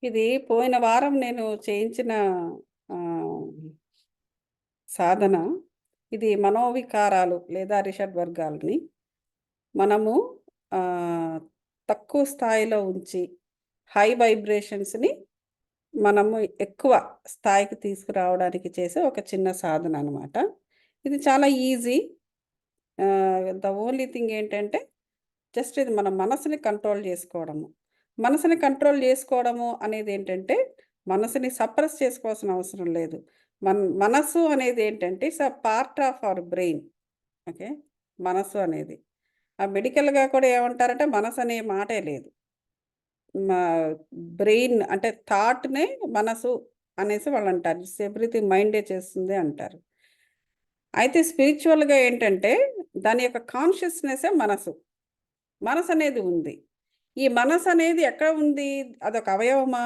ఇది పోయిన వారం నేను చేయించిన ఆహ్, సాధన. ఇది మనోవికారాలు లేదా అరిషడ్ వర్గాలని మనము ఆహ్, తక్కువ స్థాయిలో ఉంచి హై వైబ్రేషన్స్‌ని మనము ఎక్కువ స్థాయికి తీసుకురావడానికి చేసే ఒక చిన్న సాధన అనమాట. ఇది చాలా ఈజీ. ద ఓన్లీ థింగ్ ఏంటంటే జస్ట్ ఇది మన మనసుని కంట్రోల్ చేసుకోవడము. మనసుని కంట్రోల్ చేసుకోవడము అనేదేంటంటే, మనసుని సప్రెస్ చేసుకోవాల్సిన అవసరం లేదు. మనసు అనేదేంటంటే, it's a part of our brain. Okay. మనసు అనేది. మెడికల్‌గా కూడా ఏమంటారంటే, మనసనే మాటే లేదు. మా బ్రెయిన్ అంటే థాట్‌నే మనసు అనేసి వాళ్ళంటారు. ఇట్స్ ఎవ్రీథింగ్ మైండే చేస్తుంది అంటారు. అయితే స్పిరిచ్యువల్‌గా ఏంటంటే, దాని యొక్క కాన్షియస్‌నెస్సే మనసు. మనసనేది ఉంది. ఈ మనసనేది ఎక్కడ ఉంది? అదొక అవయవమా?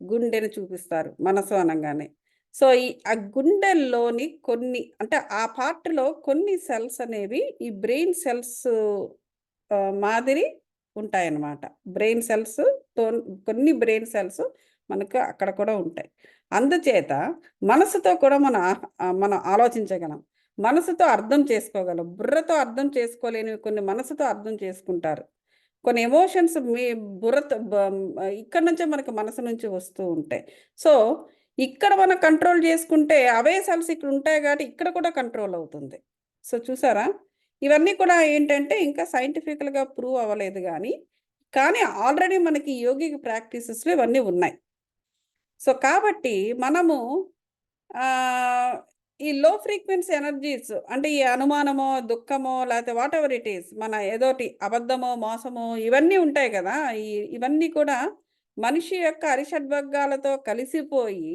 గుండెని చూపిస్తారు మనసు అనంగానే. సో, ఆ గుండెల్లోని కొన్ని అంటే ఆ పార్ట్‌లో కొన్ని సెల్స్ అనేవి ఈ బ్రెయిన్ సెల్స్ మాదిరి ఉంటాయన్నమాట. బ్రెయిన్ సెల్స్ కొన్ని బ్రెయిన్ సెల్స్ మనకు అక్కడ కూడా ఉంటాయి. అందుచేత మనసుతో కూడా మనం ఆలోచించగలం. మనసుతో అర్థం చేసుకోగలం. బుర్రతో అర్థం చేసుకోలేనివి కొన్ని మనసుతో అర్థం చేసుకుంటారు. కొన్ని ఎమోషన్స్ మీ బుర్రతో ఇక్కడి నుంచే మనకు మనసు నుంచి వస్తూ ఉంటాయి. సో, ఇక్కడ మనం కంట్రోల్ చేసుకుంటే అవే సెల్స్ ఇక్కడ ఉంటాయి కాబట్టి ఇక్కడ కూడా కంట్రోల్ అవుతుంది. సో, చూసారా? ఇవన్నీ కూడా ఏంటంటే ఇంకా సైంటిఫికల్‌గా ప్రూవ్ అవ్వలేదు గానీ, కానీ ఆల్రెడీ మనకి యోగిక్ ప్రాక్టీసెస్‌లో ఇవన్నీ ఉన్నాయి. సో, కాబట్టి మనము ఆహ్, ఈ లో ఫ్రీక్వెన్సీ ఎనర్జీస్ అంటే ఈ అనుమానమో, దుఃఖమో లేతే వాటెవర్ ఇట్ ఈస్ మన ఏదోటి అబద్ధమో, మోసమో ఇవన్నీ ఉంటాయి గదా! ఇవన్నీ కూడా మనిషి యొక్క అరిషడ్వర్గాలతో కలిసిపోయి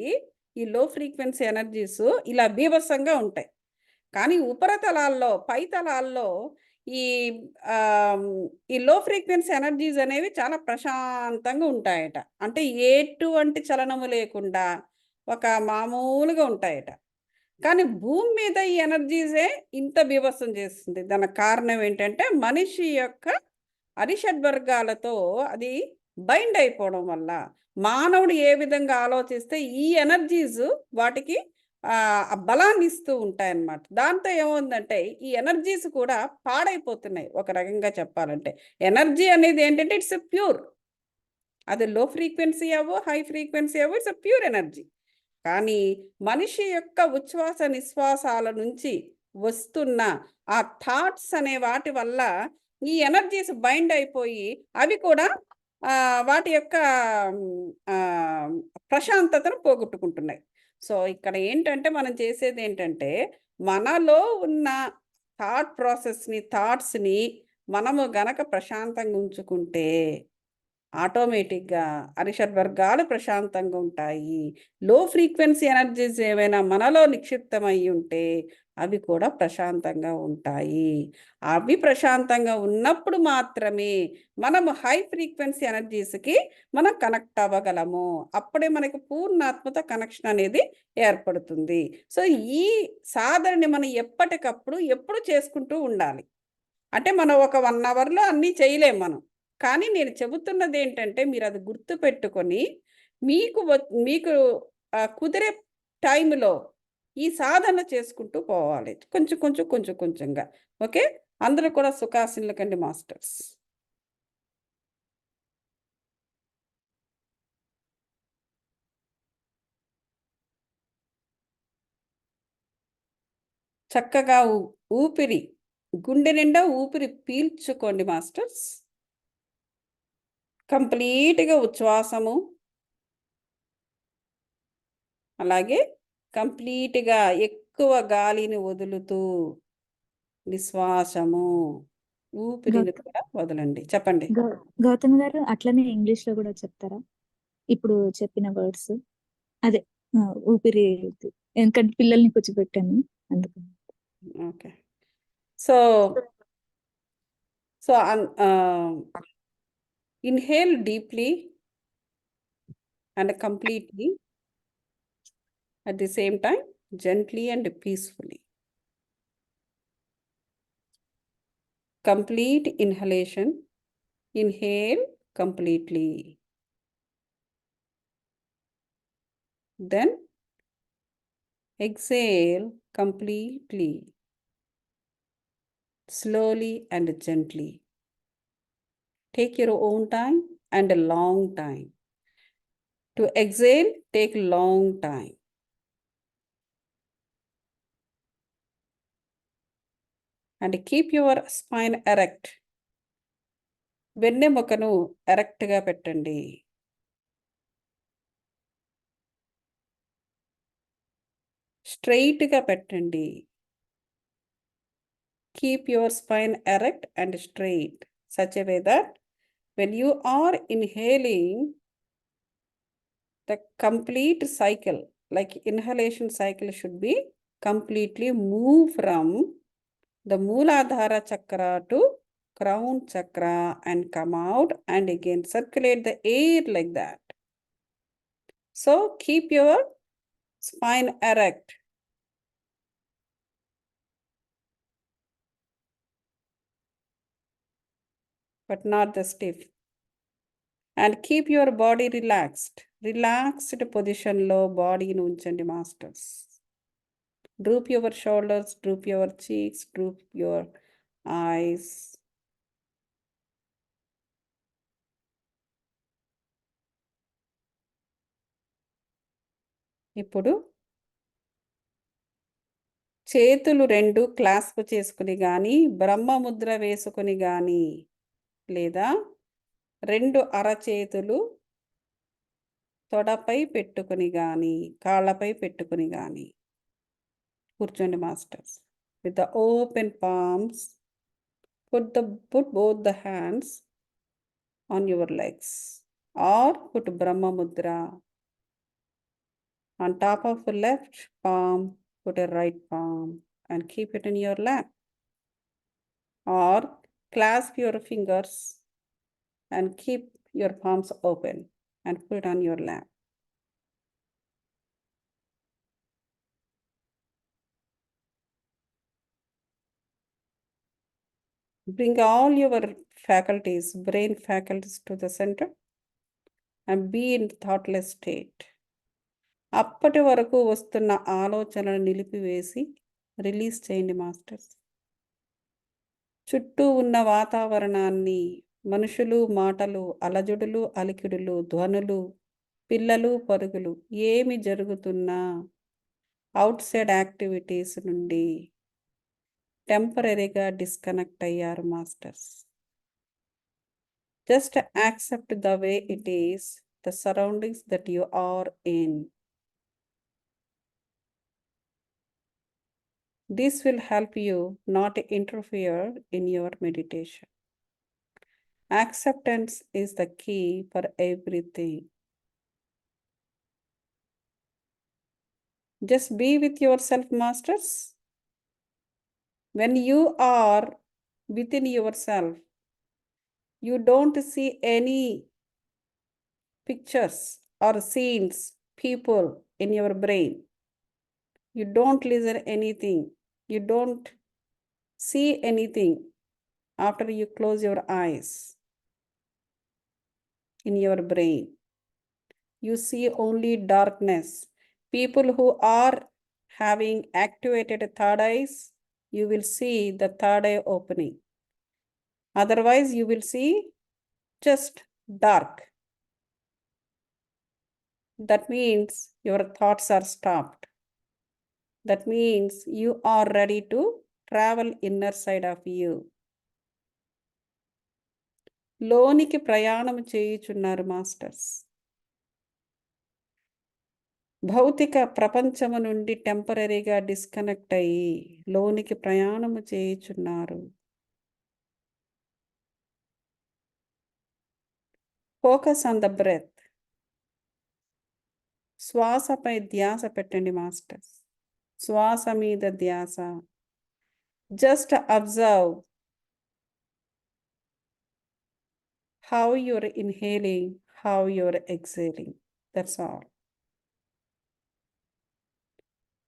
ఈ లో ఫ్రీక్వెన్సీ ఎనర్జీస్ ఇలా బీభత్సంగా ఉంటాయి. కానీ ఉపరితలాల్లో, పైతలాల్లో ఈ ఆహ్, ఈ లో ఫ్రీక్వెన్సీ ఎనర్జీస్ అనేవి చాలా ప్రశాంతంగా ఉంటాయట. అంటే ఎటువంటి చలనము లేకుండా ఒక మామూలుగా ఉంటాయట. కానీ భూమి మీద ఈ ఎనర్జీసే ఇంత బీభత్సం చేస్తుంది. దానికి కారణం ఏంటంటే మనిషి యొక్క అరిషడ్వర్గాలతో అది బైండ్ అయిపోవడం వల్ల. మానవుడు ఏ విధంగా ఆలోచిస్తే ఈ ఎనర్జీస్ వాటికి ఆ బలాన్ని ఇస్తూ ఉంటాయన్నమాట. దాంతో ఏమవుతుందంటే ఈ ఎనర్జీస్ కూడా పాడైపోతున్నాయి ఒక రకంగా చెప్పాలంటే. ఎనర్జీ అనేది ఏంటంటే ఇట్స్ ప్యూర్. అది లో ఫ్రీక్వెన్సీ అవ్వు, హై ఫ్రీక్వెన్సీ అవ్వు ఇట్స్ ప్యూర్ ఎనర్జీ. కానీ మనిషి యొక్క ఉచ్ఛ్వాస నిశ్వాసాల నుంచి వస్తున్న ఆ థాట్స్ అనే వాటి వల్ల ఈ ఎనర్జీస్ బైండ్ అయిపోయి అవి కూడా వాటి యొక్క ఆహ్, ప్రశాంతతను పోగొట్టుకుంటున్నాయి. సో, ఇక్కడ ఏంటంటే మనం చేసేదేంటంటే మనలో ఉన్న థాట్స్‌ని మనము గనక ప్రశాంతంగా ఉంచుకుంటే ఆటోమేటిక్‌గా అరిషడ్ వర్గాలు ప్రశాంతంగా ఉంటాయి. లో ఫ్రీక్వెన్సీ ఎనర్జీస్ ఏవైనా మనలో నిక్షిప్తమై ఉంటే, అవి కూడా ప్రశాంతంగా ఉంటాయి. అవి ప్రశాంతంగా ఉన్నప్పుడు మాత్రమే మనము హై ఫ్రీక్వెన్సీ ఎనర్జీస్‌కి మనం కనెక్ట్ అవ్వగలము. అప్పుడే మనకి పూర్ణాత్మత కనెక్షన్ అనేది ఏర్పడుతుంది. సో, ఈ సాధనని మనం ఎప్పటికప్పుడు ఎప్పుడు చేసుకుంటూ ఉండాలి. అంటే మనం ఒక 1 అవర్‌లో అన్నీ చేయలేం మనం. కానీ నేను చెబుతున్నదేంటంటే మీరది గుర్తుపెట్టుకొని మీకు కుదిరే టైంలో ఈ సాధన చేసుకుంటూ పోవాలి. కొంచెం కొంచెం, కొంచెం కొంచెంగా. ఓకే. అందరూ కూడా సుఖాసీనులు కండి మాస్టర్స్. చక్కగా ఊపిరి గుండె నిండా ఊపిరి పీల్చుకోండి మాస్టర్స్. కంప్లీట్‌గా ఉచ్ఛ్వాసము అలాగే కంప్లీట్‌గా ఎక్కువ గాలిని వదులుతూ నిశ్వాసము. ఊపిరిని గౌత కూడా వదలండి. చెప్పండి. గౌ గౌతమ్ గారు అట్లనే ఇంగ్లీష్‌లో గూడా చెప్తారా? ఇప్పుడు చెప్పిన వర్డ్స్. అదే ఊపిరి ఎందుకంటే పిల్లల్ని కూర్చోబెట్టాను అందుకని. Okay. So, so, inhale deeply and completely at the same time gently and peacefully. Complete inhalation. Inhale completely. Then exhale completely, slowly and gently. Take your own time and a long time. To exhale, take long time. And keep your spine erect. వెన్నెముకను ఎరెక్ట్గా పెట్టండి. స్ట్రెయిట్గా పెట్టండి. Keep your spine erect and straight, such a way that when you are inhaling, the complete cycle, like inhalation cycle, should be completely move from the Mooladhara chakra to crown chakra and come out and again circulate the air like that. So keep your spine erect. But not the stiff. And keep your body relaxed. Relaxed position లో బాడీని ఉంచండి masters. Droop your shoulders, droop your cheeks, droop your eyes. ఇప్పుడు చేతులు రెండు clasp చేసుకుని కానీ బ్రహ్మముద్ర వేసుకుని కానీ లేదా రెండు అరచేతులు తొడపై పెట్టుకుని కానీ కాళ్ళపై పెట్టుకుని కానీ కూర్చోండి masters. With the open palms, put both the hands on your legs or put Brahma Mudra. On top of the left palm, put a right palm and keep it in your lap. Or clasp your fingers and keep your palms open and put it on your lap. Bring all your faculties, brain faculties to the center and be in thoughtless state. అప్పటి వరకు వస్తున్న ఆలోచనలు నిలిపివేసి release చేయండి masters. చుట్టూ ఉన్న వాతావరణాన్ని, మనుషులు, మాటలు, అలజడులు, అలికిడులు, ధ్వనులు, పిల్లలు, పరుగులు ఏమి జరుగుతున్నా అవుట్ సైడ్ యాక్టివిటీస్ నుండి టెంపరీగా డిస్కనెక్ట్ అయ్యారు masters. Just accept the way it is, the surroundings that you are in. This will help you not interfere in your meditation. Acceptance is the key for everything. Just be with yourself, masters. When you are within yourself, you don't see any pictures or scenes, people in your brain. You don't listen anything. You don't see anything after you close your eyes in your brain. You see only darkness. People who are having activated third eyes, you will see the third eye opening. Otherwise, you will see just dark. That means your thoughts are stopped. That means you are ready to travel inner side of you. లోనికి ప్రయాణం చేయుచున్నారు masters. భౌతిక ప్రపంచము నుండి టెంపరీగా disconnect అయ్యి లోనికి ప్రయాణము చేయుచున్నారు. Focus on the breath. శ్వాసపై ధ్యాస పెట్టండి మాస్టర్స్. శ్వాస మీద ధ్యాస. Just observe how you're inhaling, how you're exhaling. That's all.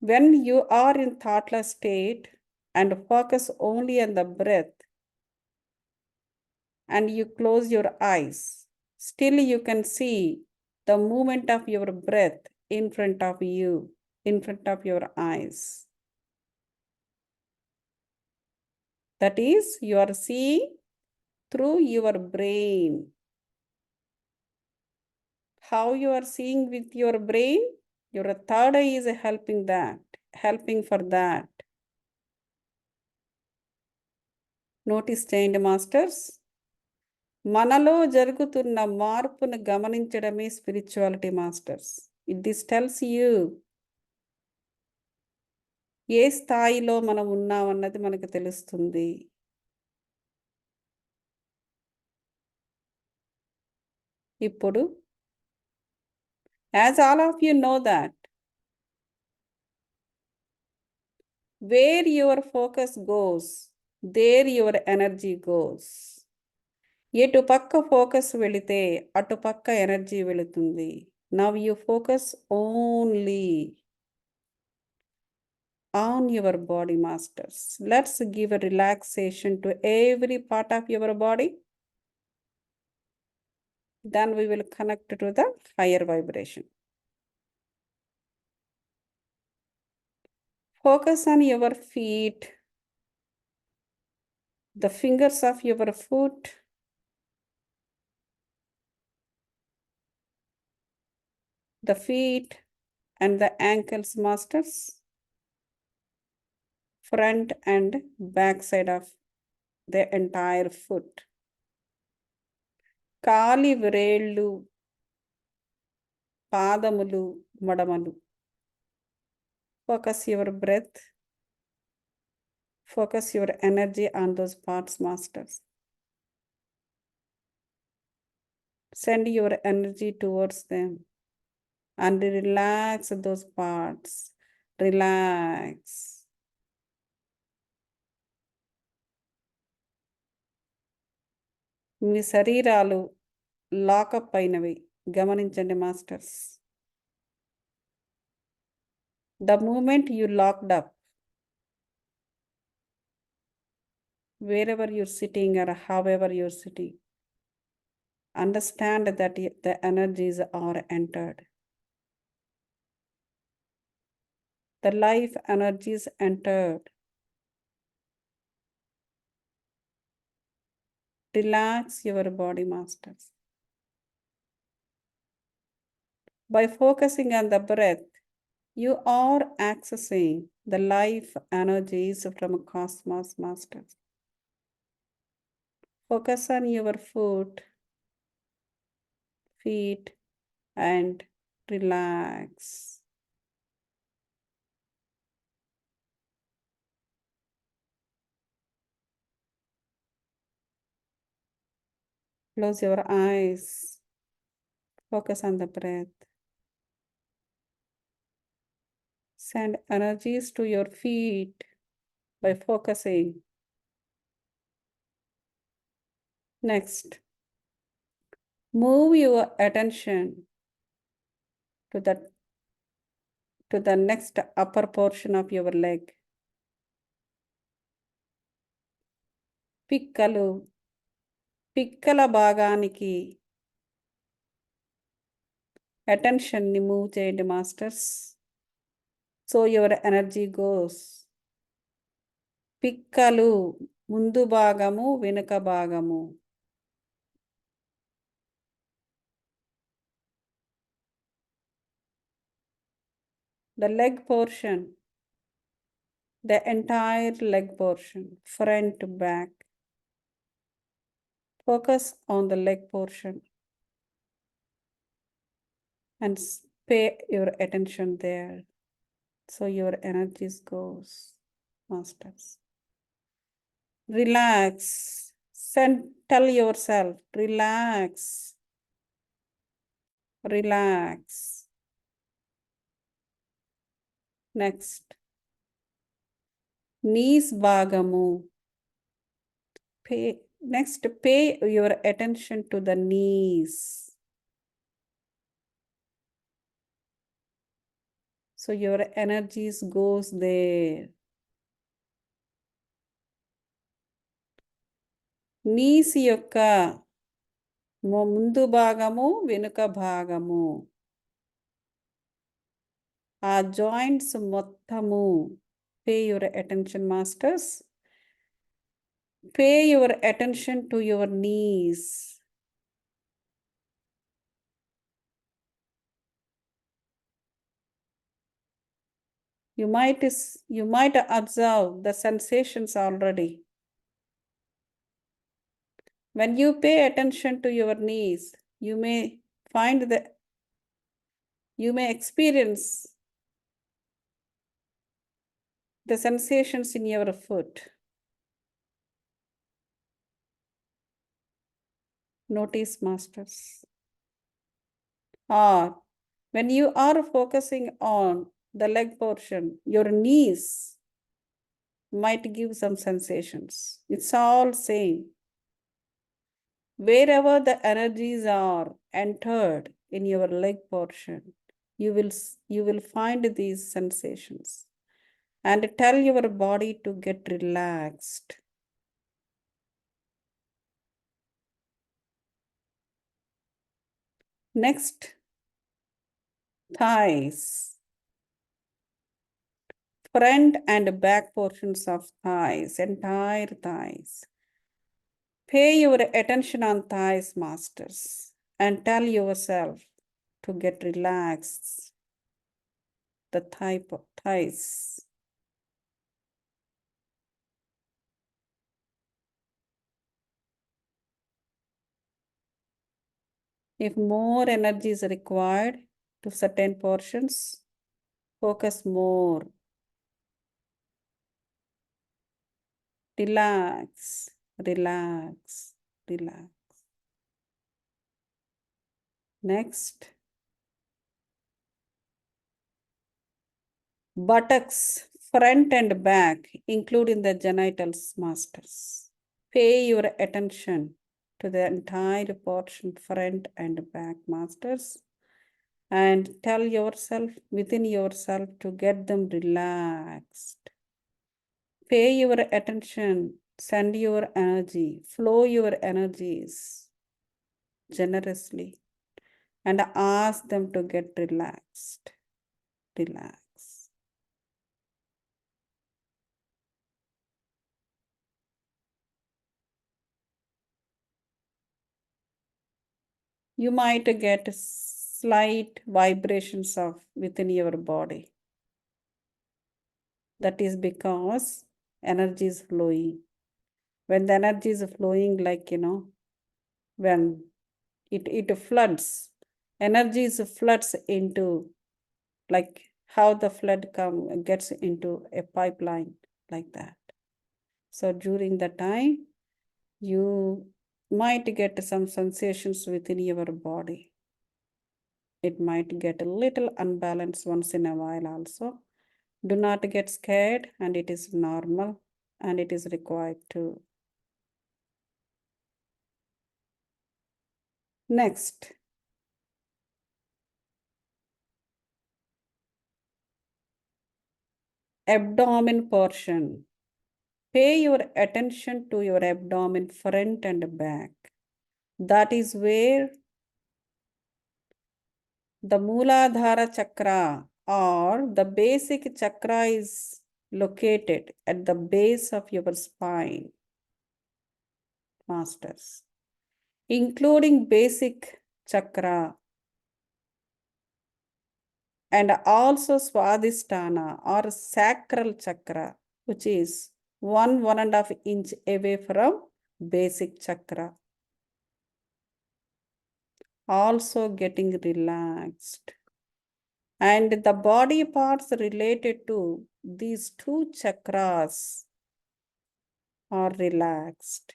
When you are in thoughtless state and focus only on the breath and you close your eyes, still you can see the movement of your breath in front of you, in front of your eyes. That is, you are seeing through your brain. How you are seeing with your brain? Your third eye is helping for that. Notice చేయండి masters. మనలో జరుగుతున్న మార్పును గమనించడమే spirituality masters. This tells you ఏ స్థాయిలో మనం ఉన్నామన్నది మనకు తెలుస్తుంది. ఇప్పుడు as all of you know that where your focus goes, there your energy goes. ఎటు పక్క ఫోకస్ వెళితే అటు పక్క ఎనర్జీ వెళుతుంది. Now you focus only on your body masters. Let's give a relaxation to every part of your body. Then we will connect to the higher vibration. Focus on your feet, the fingers of your foot, the feet and the ankles masters, front and back side of the entire foot. కాలి వ్రేళ్ళు, పాదములు, మడమలు. Focus your breath. Focus your energy on those parts, masters. Send your energy towards them and relax those parts. Relax. మీ శరీరాలు lockup అయినవి గమనించండి masters. The moment you locked up, wherever you're sitting or however you're sitting, understand that the energies are entered. The life energies entered. Relax your body, masters. By focusing on the breath, you are accessing the life energies from cosmos, masters. Focus on your feet, and relax. Close your eyes. Focus on the breath. Send energies to your feet by focusing. Next, move your attention to the next upper portion of your leg. పిక్కల భాగానికి attention ని move చేయండి masters. So your energy goes. పిక్కలు ముందు భాగము, వెనుక భాగము. The leg portion, the entire leg portion, front, back. Focus on the leg portion and pay your attention there. So your energies goes, masters. Relax. Tell yourself, relax. Relax. Next, knees bhagamu. Pay your attention to the knees. So your energies goes there. Knees యొక్క ముందు భాగము, వెనుక భాగము. ఆ joints మొత్తము pay your attention masters. Pay your attention to your knees. You might observe the sensations already. When you pay attention to your knees, you may experience the sensations in your foot. Notice, masters. Or when you are focusing on the leg portion, your knees might give some sensations. It's all same. Wherever the energies are entered in your leg portion, you will find these sensations, and tell your body to get relaxed. Next, thighs. Front and back portions of thighs, entire thighs. Pay your attention on thighs, masters, and tell yourself to get relaxed. The thighs. If more energy is required to certain portions, focus more. Relax, relax, relax. Next, buttocks, front and back, including the genitals, masters. Pay your attention to the entire portion, front and back, masters, and tell yourself, within yourself, to get them relaxed. Pay your attention, send your energy, flow your energies generously, and ask them to get relaxed. Relax. You might get slight vibrations of within your body. That is because energy is flowing. When the energy is flowing, like, when it floods, energy floods into, like how the flood gets into a pipeline, like that. So during the time, you might get some sensations within your body. It might get a little unbalanced once in a while also. Do not get scared, and it is normal, and it is required too. Next, abdomen portion. Pay your attention to your abdomen, front and back. That is where the Mooladhara chakra, or the basic chakra, is located at the base of your spine, masters, including basic chakra and also Swadhisthana, or sacral chakra, which is 1.5 inch away from basic chakra. Also getting relaxed. And the body parts related to these two chakras are relaxed.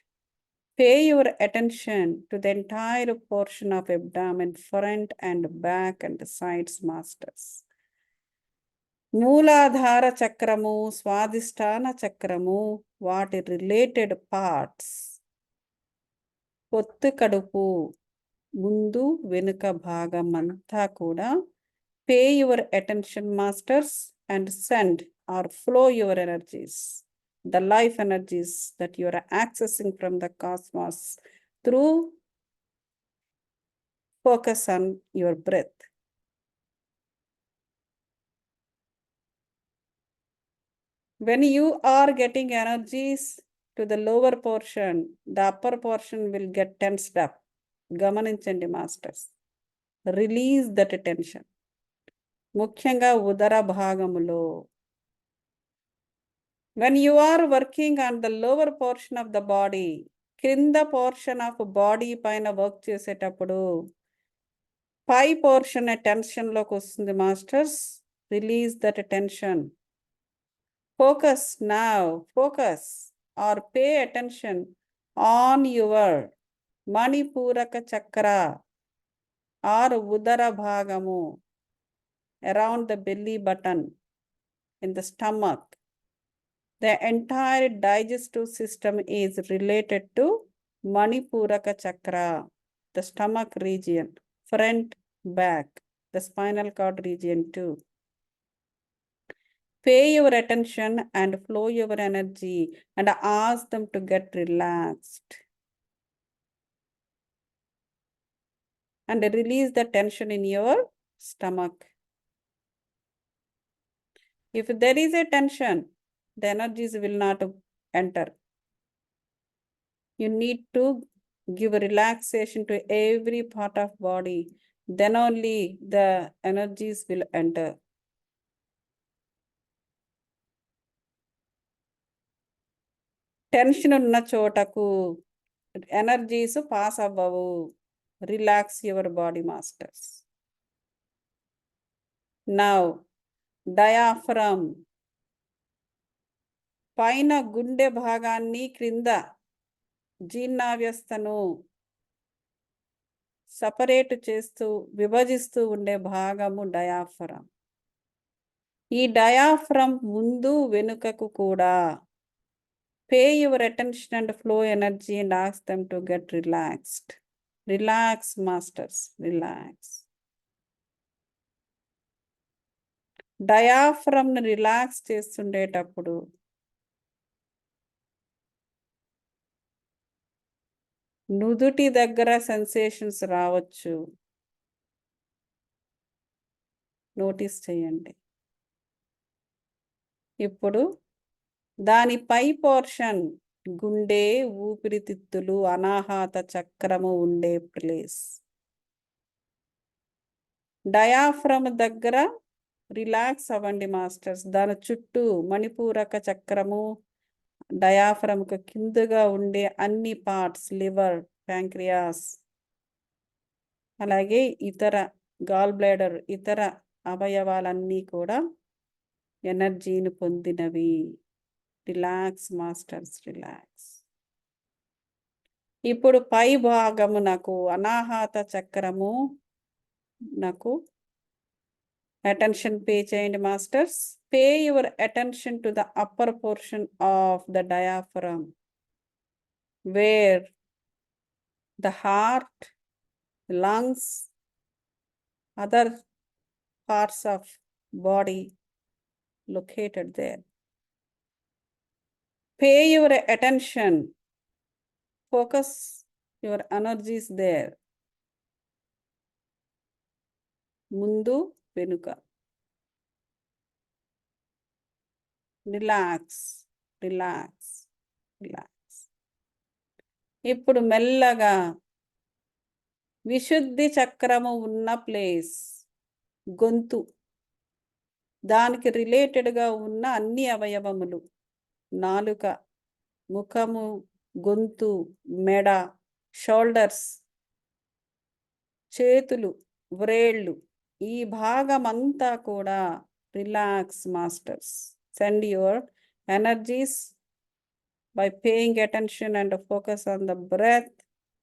Pay your attention to the entire portion of abdomen, front and back and sides, masters. Mooladhara chakramu, Swadhisthana chakramu, వాటి related parts. పొత్తు కడుపు, ముందు వెనుక భాగం అంతా కూడా pay your attention, masters, and send or flow your energies, the life energies that you are accessing from the cosmos through focus on your breath. When you are getting energies to the lower portion, the upper portion will get tensed up. గమనించండి masters. Release that tension. ముఖ్యంగా ఉదర భాగములో. When you are working on the lower portion of the body, క్రింద portion of body పైన work చేసేటప్పుడు పై portion టెన్షన్లోకి వస్తుంది masters. Release that tension. Focus now, focus or pay attention on your Manipuraka chakra or Udara bhagamu around the belly button in the stomach. The entire digestive system is related to Manipuraka chakra, the stomach region, front, back, the spinal cord region too. Pay your attention and flow your energy and ask them to get relaxed. And release the tension in your stomach. If there is a tension, the energies will not enter. You need to give relaxation to every part of body. Then only the energies will enter. Tension ఉన్న చోటకు energies pass అవ్వవు. Relax your body masters. Now diaphragm, పైన గుండె భాగాన్ని క్రింద జీర్ణావ్యవస్థను separate చేస్తూ విభజిస్తూ ఉండే భాగము డయాఫ్రమ్. ఈ డయాఫ్రమ్ ముందు వెనుకకు కూడా pay your attention and flow energy and ask them to get relaxed. Relax, masters, relax. Diaphragm ని రిలాక్స్ చేస్తుండేటప్పుడు నుదుటి దగ్గర సెన్సేషన్స్ రావచ్చు. నోటీస్ చేయండి. ఇప్పుడు దాని పై పోర్షన్ గుండె, ఊపిరితిత్తులు, అనాహత చక్రము ఉండే ప్లేస్. డయాఫ్రమ్ దగ్గర రిలాక్స్ అవ్వండి మాస్టర్స్. దాని చుట్టూ మణిపూరక చక్రము, డయాఫ్రమ్కు కిందుగా ఉండే అన్ని పార్ట్స్, లివర్, ప్యాంక్రియాస్, అలాగే ఇతర గాల్ బ్లాడర్, ఇతర అవయవాలన్నీ కూడా ఎనర్జీని పొందినవి. Relax masters, relax. ఇప్పుడు పై భాగము నాకు అనాహత చక్రము నాకు అటెన్షన్ పే చేయండి masters. Pay your attention to the upper portion of the diaphragm wear the heart, lungs, other parts of body located there. Pay your attention, focus your energies there. ముందు వెనుక. Relax, relax, relax. ఇప్పుడు మెల్లగా విశుద్ధి చక్రము ఉన్న place, గొంతు, దానికి రిలేటెడ్గా ఉన్న అన్ని అవయవములు, నాలుక, ముఖము, గొంతు, మెడ, షోల్డర్స్, చేతులు, వ్రేళ్ళు, ఈ భాగమంతా కూడా relax masters. Send your energies by paying attention and focus on the breath,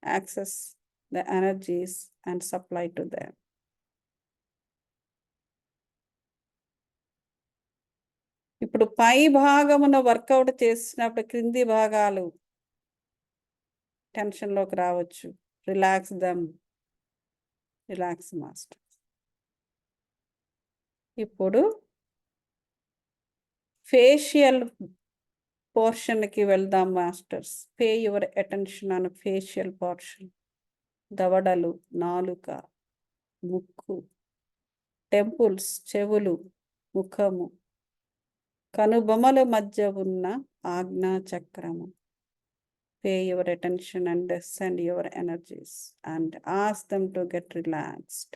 access the energies and supply to them. ఇప్పుడు పై భాగమున వర్కౌట్ చేసినప్పుడు క్రింది భాగాలు టెన్షన్లోకి రావచ్చు. Relax them, relax master. ఇప్పుడు ఫేషియల్ పోర్షన్కి వెళ్దాం masters. Pay your attention on facial portion. దవడలు, నాలుక, ముక్కు, టెంపుల్స్, చెవులు, ముఖము, కనుబొమల మధ్య ఉన్న ఆజ్ఞా చక్రము. Pay your attention and send your energies and ask them to get relaxed.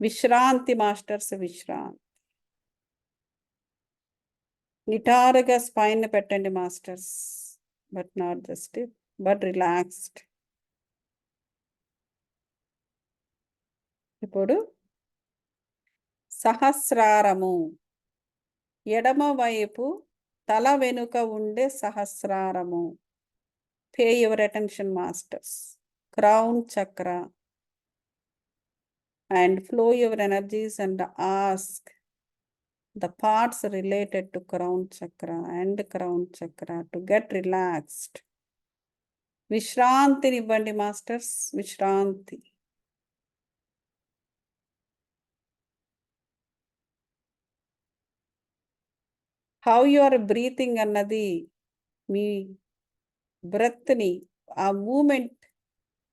విశ్రాంతి మాస్టర్స్, విశ్రాంతి. నిటారుగా స్పైన్ పెట్టండి masters, but not just but relaxed. ఇప్పుడు సహస్రారము, ఎడమ వైపు తల వెనుక ఉండే సహస్రారము. Pay your attention masters. Crown chakra. And flow your energies and ask the parts related to crown chakra and crown chakra to get relaxed. విశ్రాంతినివ్వండి మాస్టర్స్, విశ్రాంతి. హౌ యు ఆర్ బ్రీతింగ్ అన్నది మీ బ్రెత్ని, ఆ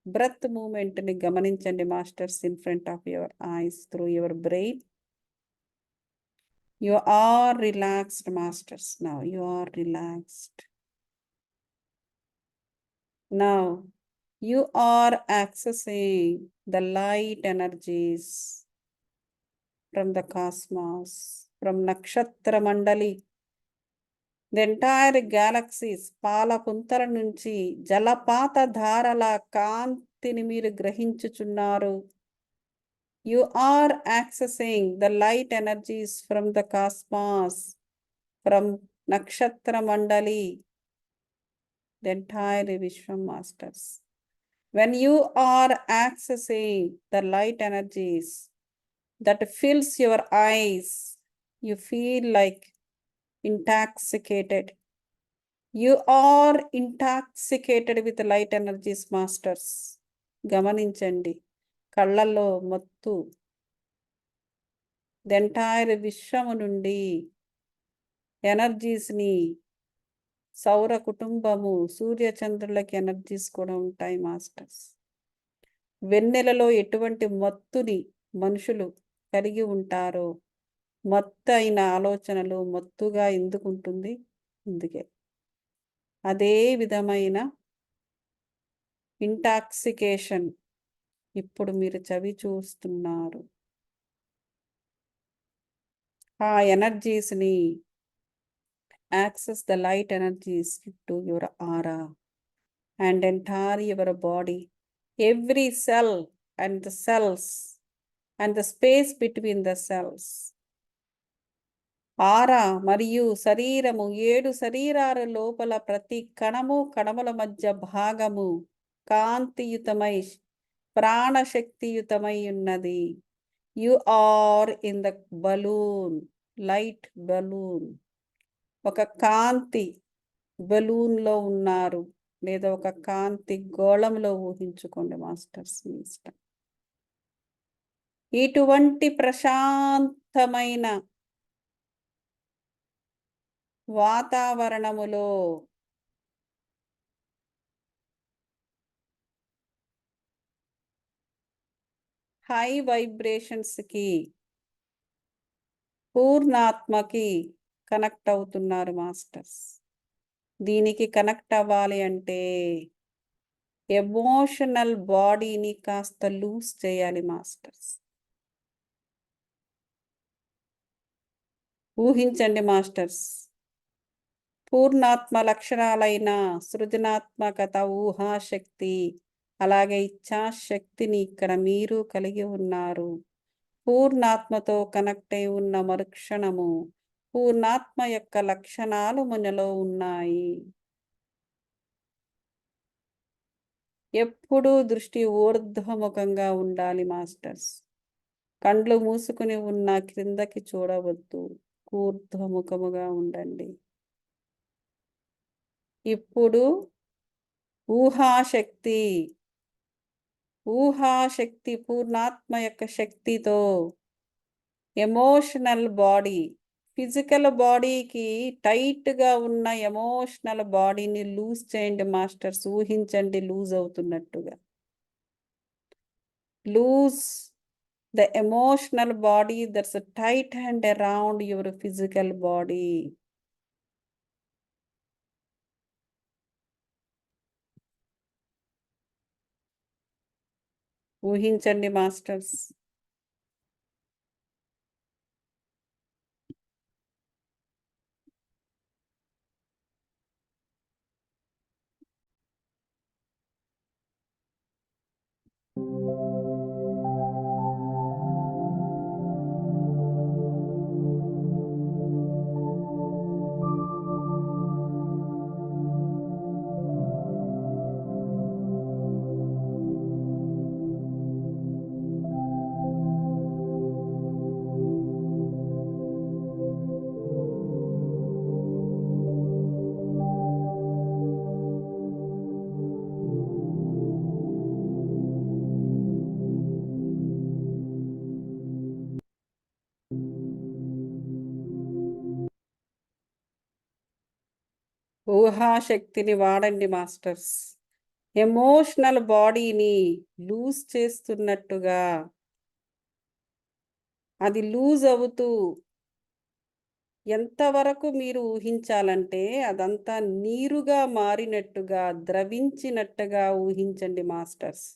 బ్రెత్ మూమెంట్ని గమనించండి masters. In front of your eyes, through your brain. You are relaxed, masters. Now you are relaxed. Now you are accessing the light energies from the cosmos, from Nakshatra Mandali, the entire galaxies. పాలపుంతల నుంచి జలపాత ధారల కాంతిని మీరు గ్రహించుచున్నారు. You are accessing the light energies from the cosmos, from Nakshatra Mandali, the entire Vishwam masters. When you are accessing the light energies that fills your eyes, you feel like intoxicated. You are intoxicated with the light energies, masters. గమనించండి, కళ్ళల్లో మత్తు. The entire విశ్వము నుండి ఎనర్జీస్ని, సౌర కుటుంబము, సూర్యచంద్రులకి energies కూడా ఉంటాయి masters. వెన్నెలలో ఎటువంటి మత్తుని మనుషులు కలిగి ఉంటారో, మత్తు అయిన ఆలోచనలు మత్తుగా ఎందుకు ఉంటుంది? అందుకే అదే విధమైన ఇంటాక్సికేషన్ ఇప్పుడు మీరు చవి చూస్తున్నారు. ఆ ఎనర్జీస్ని access the light energies to your aura and entire your body, every cell and the cells and the space between the cells. ఆరా మరియు శరీరము, 7 శరీరాల లోపల ప్రతి కణము, కణముల మధ్య భాగము కాంతియుతమై, ప్రాణశక్తియుతమై ఉన్నది. You are in the balloon, light balloon. ఒక కాంతి బలూన్లో ఉన్నారు, లేదా ఒక కాంతి గోళంలో ఊహించుకోండి మాస్టర్స్, మీ ఇష్టం. ఇటువంటి ప్రశాంతమైన వాతావరణములో హై వైబ్రేషన్స్కి, పూర్ణాత్మకి కనెక్ట్ అవుతున్నారు మాస్టర్స్. దీనికి కనెక్ట్ అవ్వాలి అంటే ఎమోషనల్ బాడీని కాస్త లూజ్ చేయాలి మాస్టర్స్. ఊహించండి మాస్టర్స్, పూర్ణాత్మ లక్షణాలైన సృజనాత్మకత, ఊహాశక్తి, అలాగే ఇచ్ఛాశక్తిని ఇక్కడ మీరు కలిగి ఉన్నారు. పూర్ణాత్మతో కనెక్ట్ అయి ఉన్న మరుక్షణము పూర్ణాత్మ యొక్క లక్షణాలు మనలో ఉన్నాయి. ఎప్పుడూ దృష్టి ఊర్ధ్వముఖంగా ఉండాలి మాస్టర్స్. కండ్లు మూసుకుని ఉన్న క్రిందకి చూడవద్దు, ఊర్ధ్వముఖముగా ఉండండి. ఇప్పుడు ఊహాశక్తి పూర్ణాత్మ యొక్క శక్తితో ఎమోషనల్ బాడీ, ఫిజికల్ బాడీకి టైట్గా ఉన్న ఎమోషనల్ బాడీని లూజ్ చేయండి మాస్టర్స్. ఊహించండి లూజ్ అవుతున్నట్టుగా. Loose The emotional body that's a tight hand around your physical body. ఊహించండి మాస్టర్స్. ఊహాశక్తిని వాడండి మాస్టర్స్. ఎమోషనల్ బాడీని లూజ్ చేస్తున్నట్టుగా, అది లూజ్ అవుతూ ఎంతవరకు మీరు ఊహించాలంటే అదంతా నీరుగా మారినట్టుగా, ద్రవించినట్టుగా ఊహించండి మాస్టర్స్.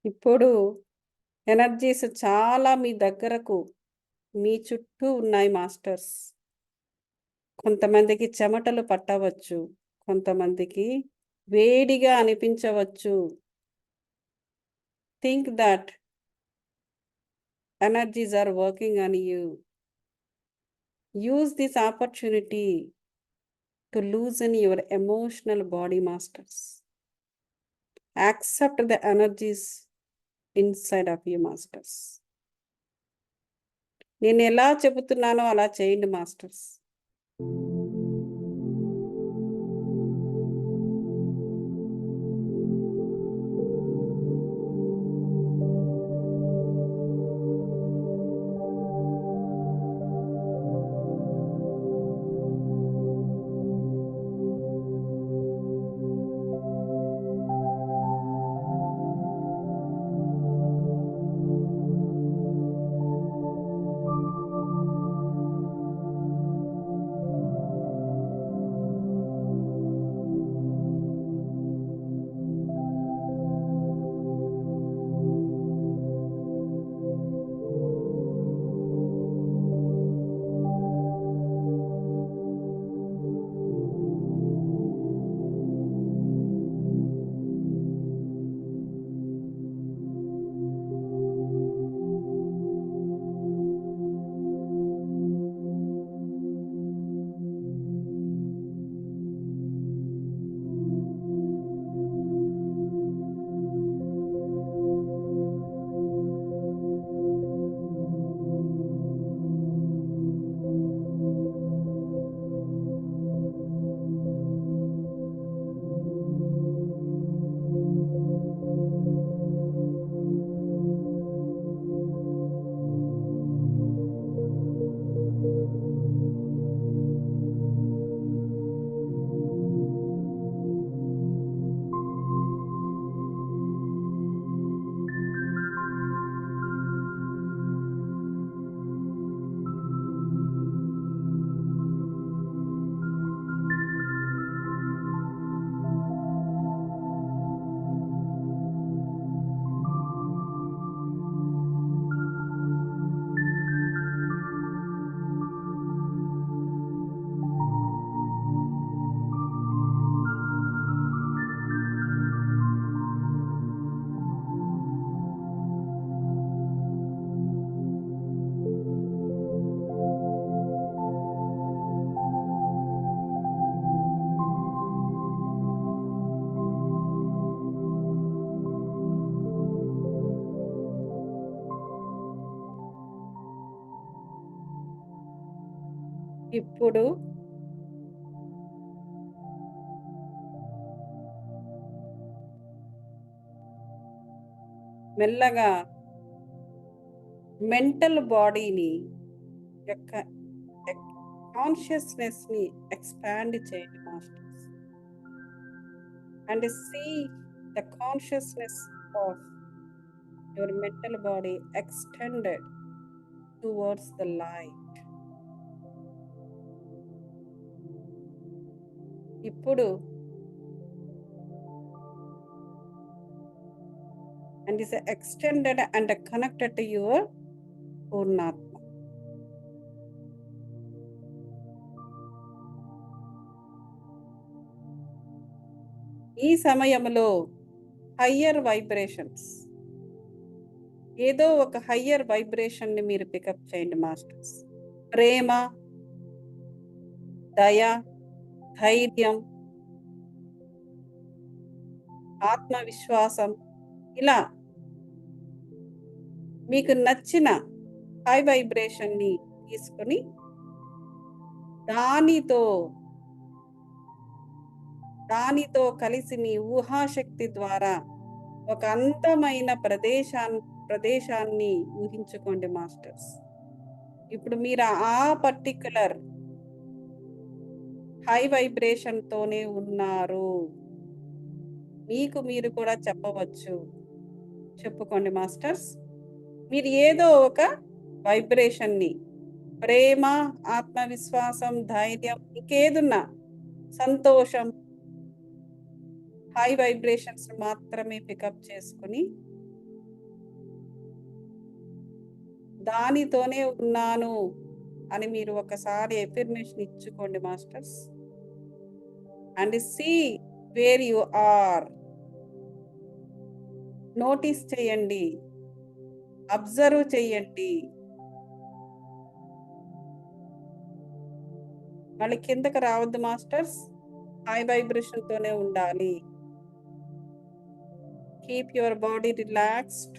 ఇప్పుడు ఎనర్జీస్ చాలా మీ దగ్గరకు, మీ చుట్టూ ఉన్నాయి మాస్టర్స్. కొంతమందికి చెమటలు పట్టవచ్చు, కొంతమందికి వేడిగా అనిపించవచ్చు. Think that energies are working on you. Use this opportunity to loosen your emotional body, masters. Accept the energies inside of you, masters. నేను ఎలా చెబుతున్నానో అలా చేయండి మాస్టర్స్. ఇప్పుడు మెల్లగా మెంటల్ బాడీని యొక్క కాన్షియస్నెస్ ని ఎక్స్పాండ్ చేయండి masters. And see the consciousness of your mental body extended towards the light. ఇప్పుడు and is extended and connected to your పూర్ణాత్మ. ఈ సమయంలో హయ్యర్ వైబ్రేషన్స్, ఏదో ఒక హయ్యర్ వైబ్రేషన్ ని మీరు పికప్ చేయండి మాస్టర్స్. ప్రేమ, దయ, ధైర్యం, ఆత్మవిశ్వాసం, ఇలా మీకు నచ్చిన హై వైబ్రేషన్ ని తీసుకుని దానితో కలిసి మీ ఊహాశక్తి ద్వారా ఒక అందమైన ప్రదేశాన్ని ఊహించుకోండి మాస్టర్స్. ఇప్పుడు మీరు ఆ పర్టిక్యులర్ హై వైబ్రేషన్ తోనే ఉన్నారు. మీకు మీరు కూడా చెప్పవచ్చు, చెప్పుకోండి మాస్టర్స్. మీరు ఏదో ఒక వైబ్రేషన్ ని, ప్రేమ, ఆత్మవిశ్వాసం, ధైర్యం, ఇంకేదున్నా, సంతోషం, హై వైబ్రేషన్స్ మాత్రమే పికప్ చేసుకుని దానితోనే ఉన్నాను అని మీరు ఒకసారి ఎఫర్మేషన్ ఇచ్చుకోండి masters. And see where you are. Notice చేయండి, అబ్జర్వ్ చేయండి. మళ్ళీ కిందకి రావద్దు మాస్టర్స్, హై వైబ్రేషన్ తోనే ఉండాలి. Keep your body relaxed.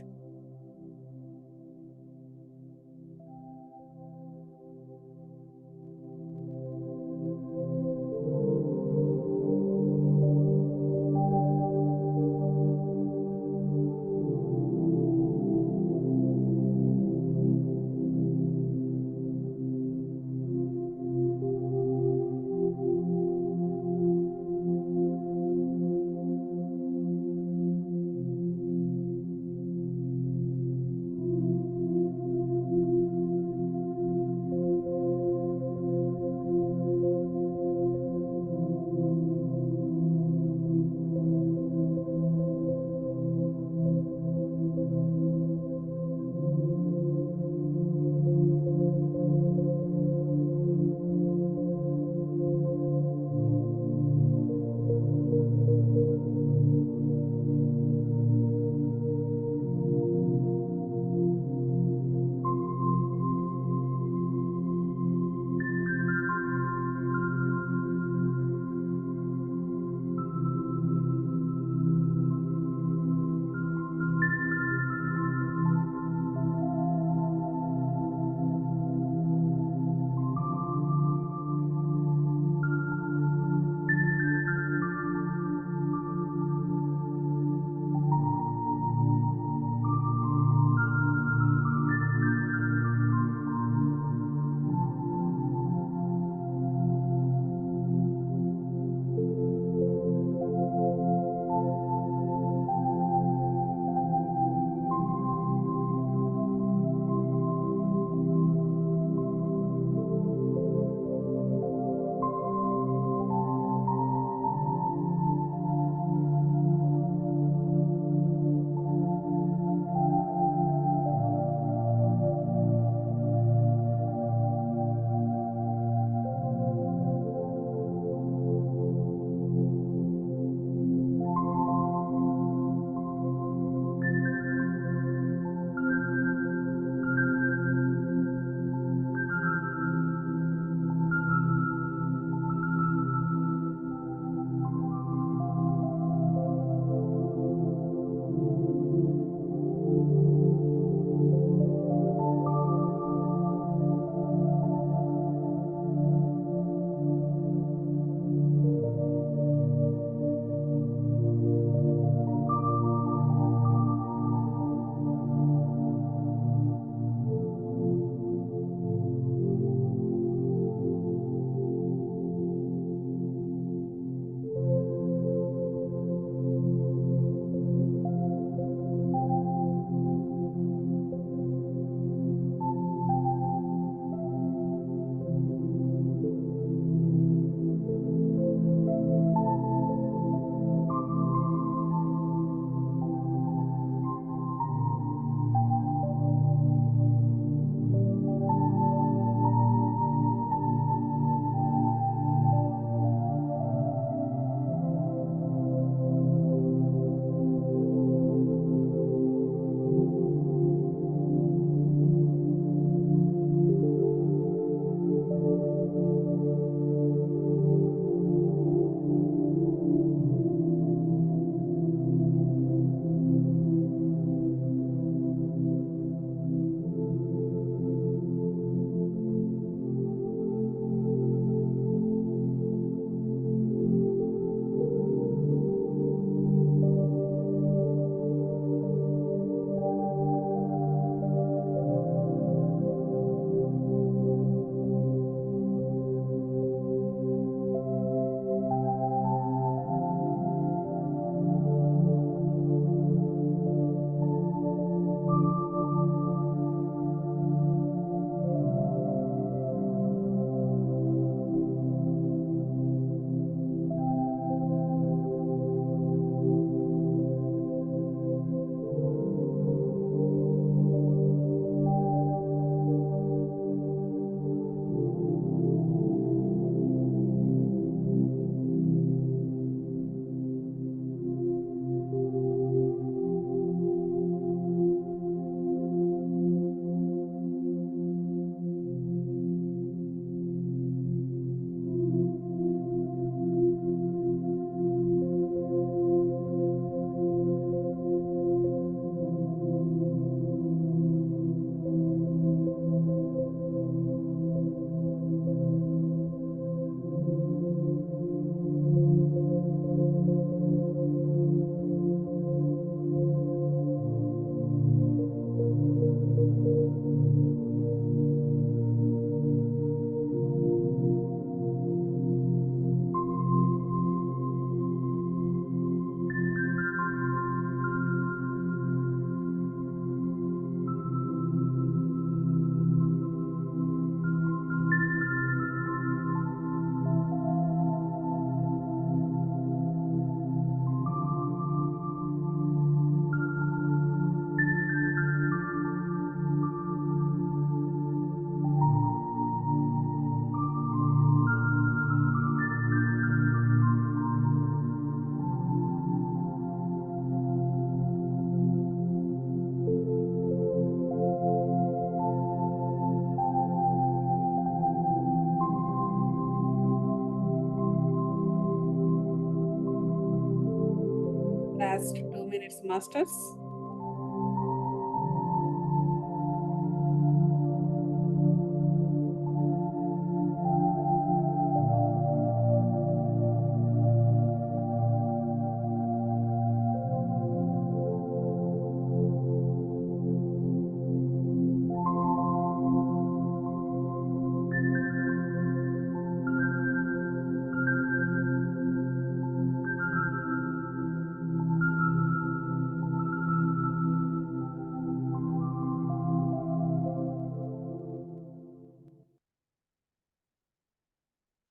Just 2 minutes, masters.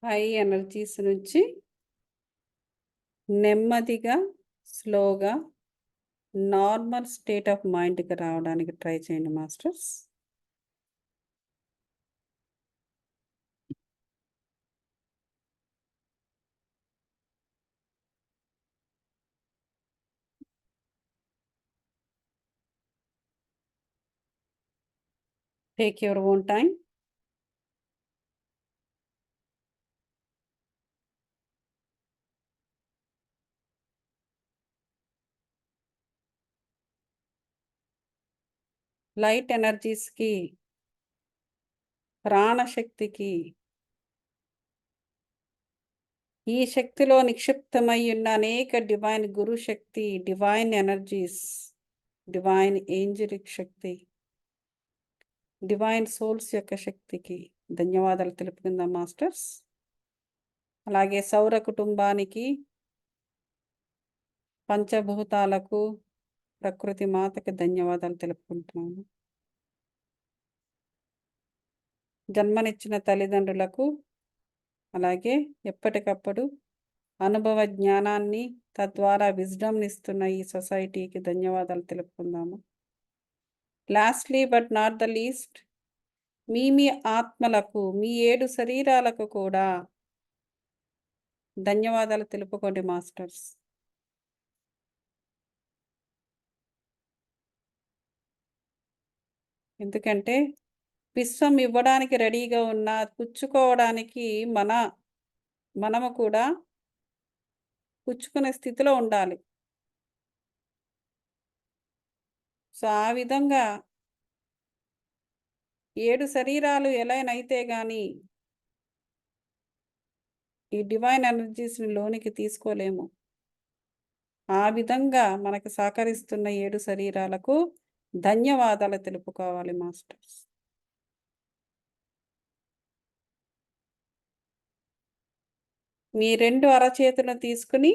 High energies నుంచి నెమ్మదిగా స్లోగా నార్మల్ స్టేట్ ఆఫ్ మైండ్కి రావడానికి ట్రై చేయండి masters. Take your own time. Light ఎనర్జీస్కి, ప్రాణశక్తికి, ఈ శక్తిలో నిక్షిప్తమై ఉన్న అనేక డివైన్ గురు శక్తి, డివైన్ ఎనర్జీస్, డివైన్ ఏంజలిక్ శక్తి, డివైన్ సోల్స్ యొక్క శక్తికి ధన్యవాదాలు తెలుపుకుందాం మాస్టర్స్. అలాగే సౌర కుటుంబానికి, పంచభూతాలకు, ప్రకృతి మాతకి ధన్యవాదాలు తెలుపుకుంటున్నాను. జన్మనిచ్చిన తల్లిదండ్రులకు, అలాగే ఎప్పటికప్పుడు అనుభవ జ్ఞానాన్ని, తద్వారా విజ్డమ్ని ఇస్తున్న ఈ సొసైటీకి ధన్యవాదాలు తెలుపుకుందాము. Lastly but not the least, మీ ఆత్మలకు, మీ 7 శరీరాలకు కూడా ధన్యవాదాలు తెలుపుకోండి మాస్టర్స్. ఎందుకంటే విశ్వం ఇవ్వడానికి రెడీగా ఉన్న, పుచ్చుకోవడానికి మనము కూడా పుచ్చుకునే స్థితిలో ఉండాలి. సో ఆ విధంగా 7 శరీరాలు ఎలానైతే కానీ ఈ డివైన్ ఎనర్జీస్ని లోనికి తీసుకోలేము, ఆ విధంగా మనకు సహకరిస్తున్న 7 శరీరాలకు ధన్యవాదాలు తెలుపుకోవాలి మాస్టర్స్. మీ 2 అరచేతులను తీసుకుని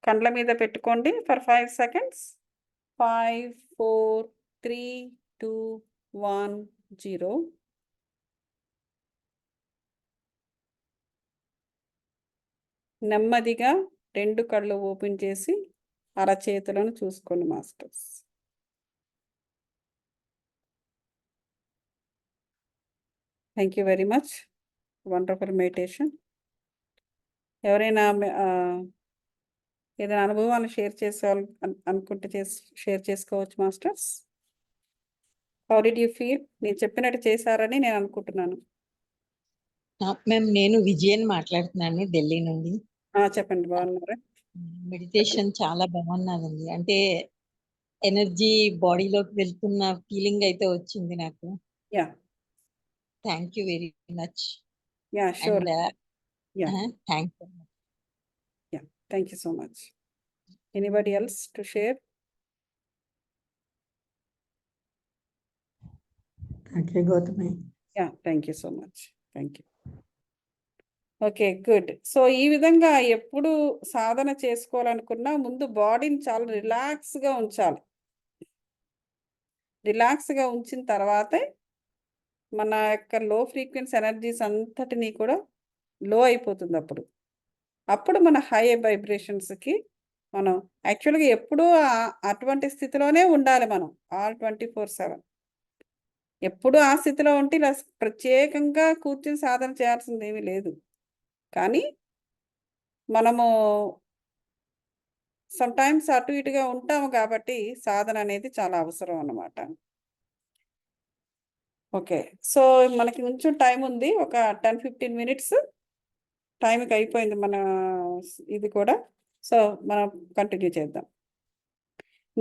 కండ్ల మీద పెట్టుకోండి ఫర్ 5 seconds. 5, 4, 3, 2, 1, 0. నెమ్మదిగా 2 కళ్ళు ఓపెన్ చేసి అరచేతులను చూసుకోండి masters. Thank you very much. Wonderful meditation. ఎవరైనా ఏదైనా అనుభవాలను షేర్ చేసుకోవాలి అనుకుంటే షేర్ చేసుకోవచ్చు masters. How did you feel? నేను చెప్పినట్టు చేశారని నేను అనుకుంటున్నాను. మ్యామ్, నేను విజయన్ మాట్లాడుతున్నాను ఢిల్లీ నుండి. చెప్పండి, బాగున్నారా? మెడిటేషన్ చాలా బాగున్నదండి. అంటే ఎనర్జీ బాడీలోకి వెళ్తున్న ఫీలింగ్ అయితే వచ్చింది నాకు. Yeah, thank you very much. Yeah, sure. Yeah, thank you. Yeah, thank you so much. Anybody else to share? Thank you, Gautami. Yeah, thank you so much. Thank you. Okay, good. So ఈ విధంగా ఎప్పుడు సాధన చేసుకోవాలనుకున్నా ముందు బాడీని చాలా రిలాక్స్గా ఉంచాలి. రిలాక్స్గా ఉంచిన తర్వాతే మన యొక్క లో ఫ్రీక్వెన్సీ ఎనర్జీస్ అంతటినీ కూడా లో అయిపోతుంది. అప్పుడు మన హై వైబ్రేషన్స్కి మనం యాక్చువల్గా ఎప్పుడూ అటువంటి స్థితిలోనే ఉండాలి. మనం ఆల్ 24/7 ఎప్పుడు ఆ స్థితిలో ఉంటే ఇలా ప్రత్యేకంగా కూర్చుని సాధన చేయాల్సింది ఏమీ లేదు. కానీ మనము సమ్టైమ్స్ అటు ఇటుగా ఉంటాము కాబట్టి సాధన అనేది చాలా అవసరం అన్నమాట. ఓకే, సో మనకి కొంచెం టైం ఉంది, ఒక 10-15 minutes టైంకి అయిపోయింది మన ఇది కూడా. సో మనం కంటిన్యూ చేద్దాం.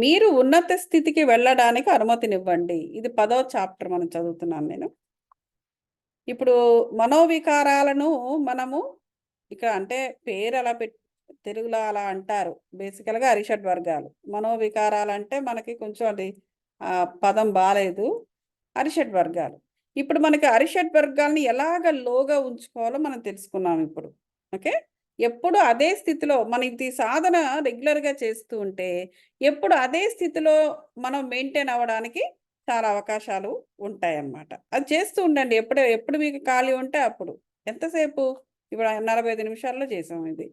మీరు ఉన్నత స్థితికి వెళ్ళడానికి అనుమతినివ్వండి. ఇది 10వ చాప్టర్ మనం చదువుతున్నాను నేను. ఇప్పుడు మనోవికారాలను మనము ఇక్కడ అంటే పేరు అలా తెలుగులో అలా అంటారు. బేసికల్గా అరిషడ్ వర్గాలు. మనోవికారాలు అంటే మనకి కొంచెం అది పదం బాలేదు. అరిషడ్ వర్గాలు. ఇప్పుడు మనకి అరిషడ్ వర్గాల్ని ఎలాగ లోగా ఉంచుకోవాలో మనం తెలుసుకున్నాం ఇప్పుడు. ఓకే, ఎప్పుడు అదే స్థితిలో మన ఇది సాధన రెగ్యులర్గా చేస్తూ ఉంటే ఎప్పుడు అదే స్థితిలో మనం మెయింటైన్ అవ్వడానికి చాలా అవకాశాలు ఉంటాయన్నమాట. అది చేస్తూ ఉండండి. ఎప్పుడు మీకు ఖాళీ ఉంటే అప్పుడు. ఎంతసేపు? ఇప్పుడు 45 నిమిషాల్లో చేసాం ఇది.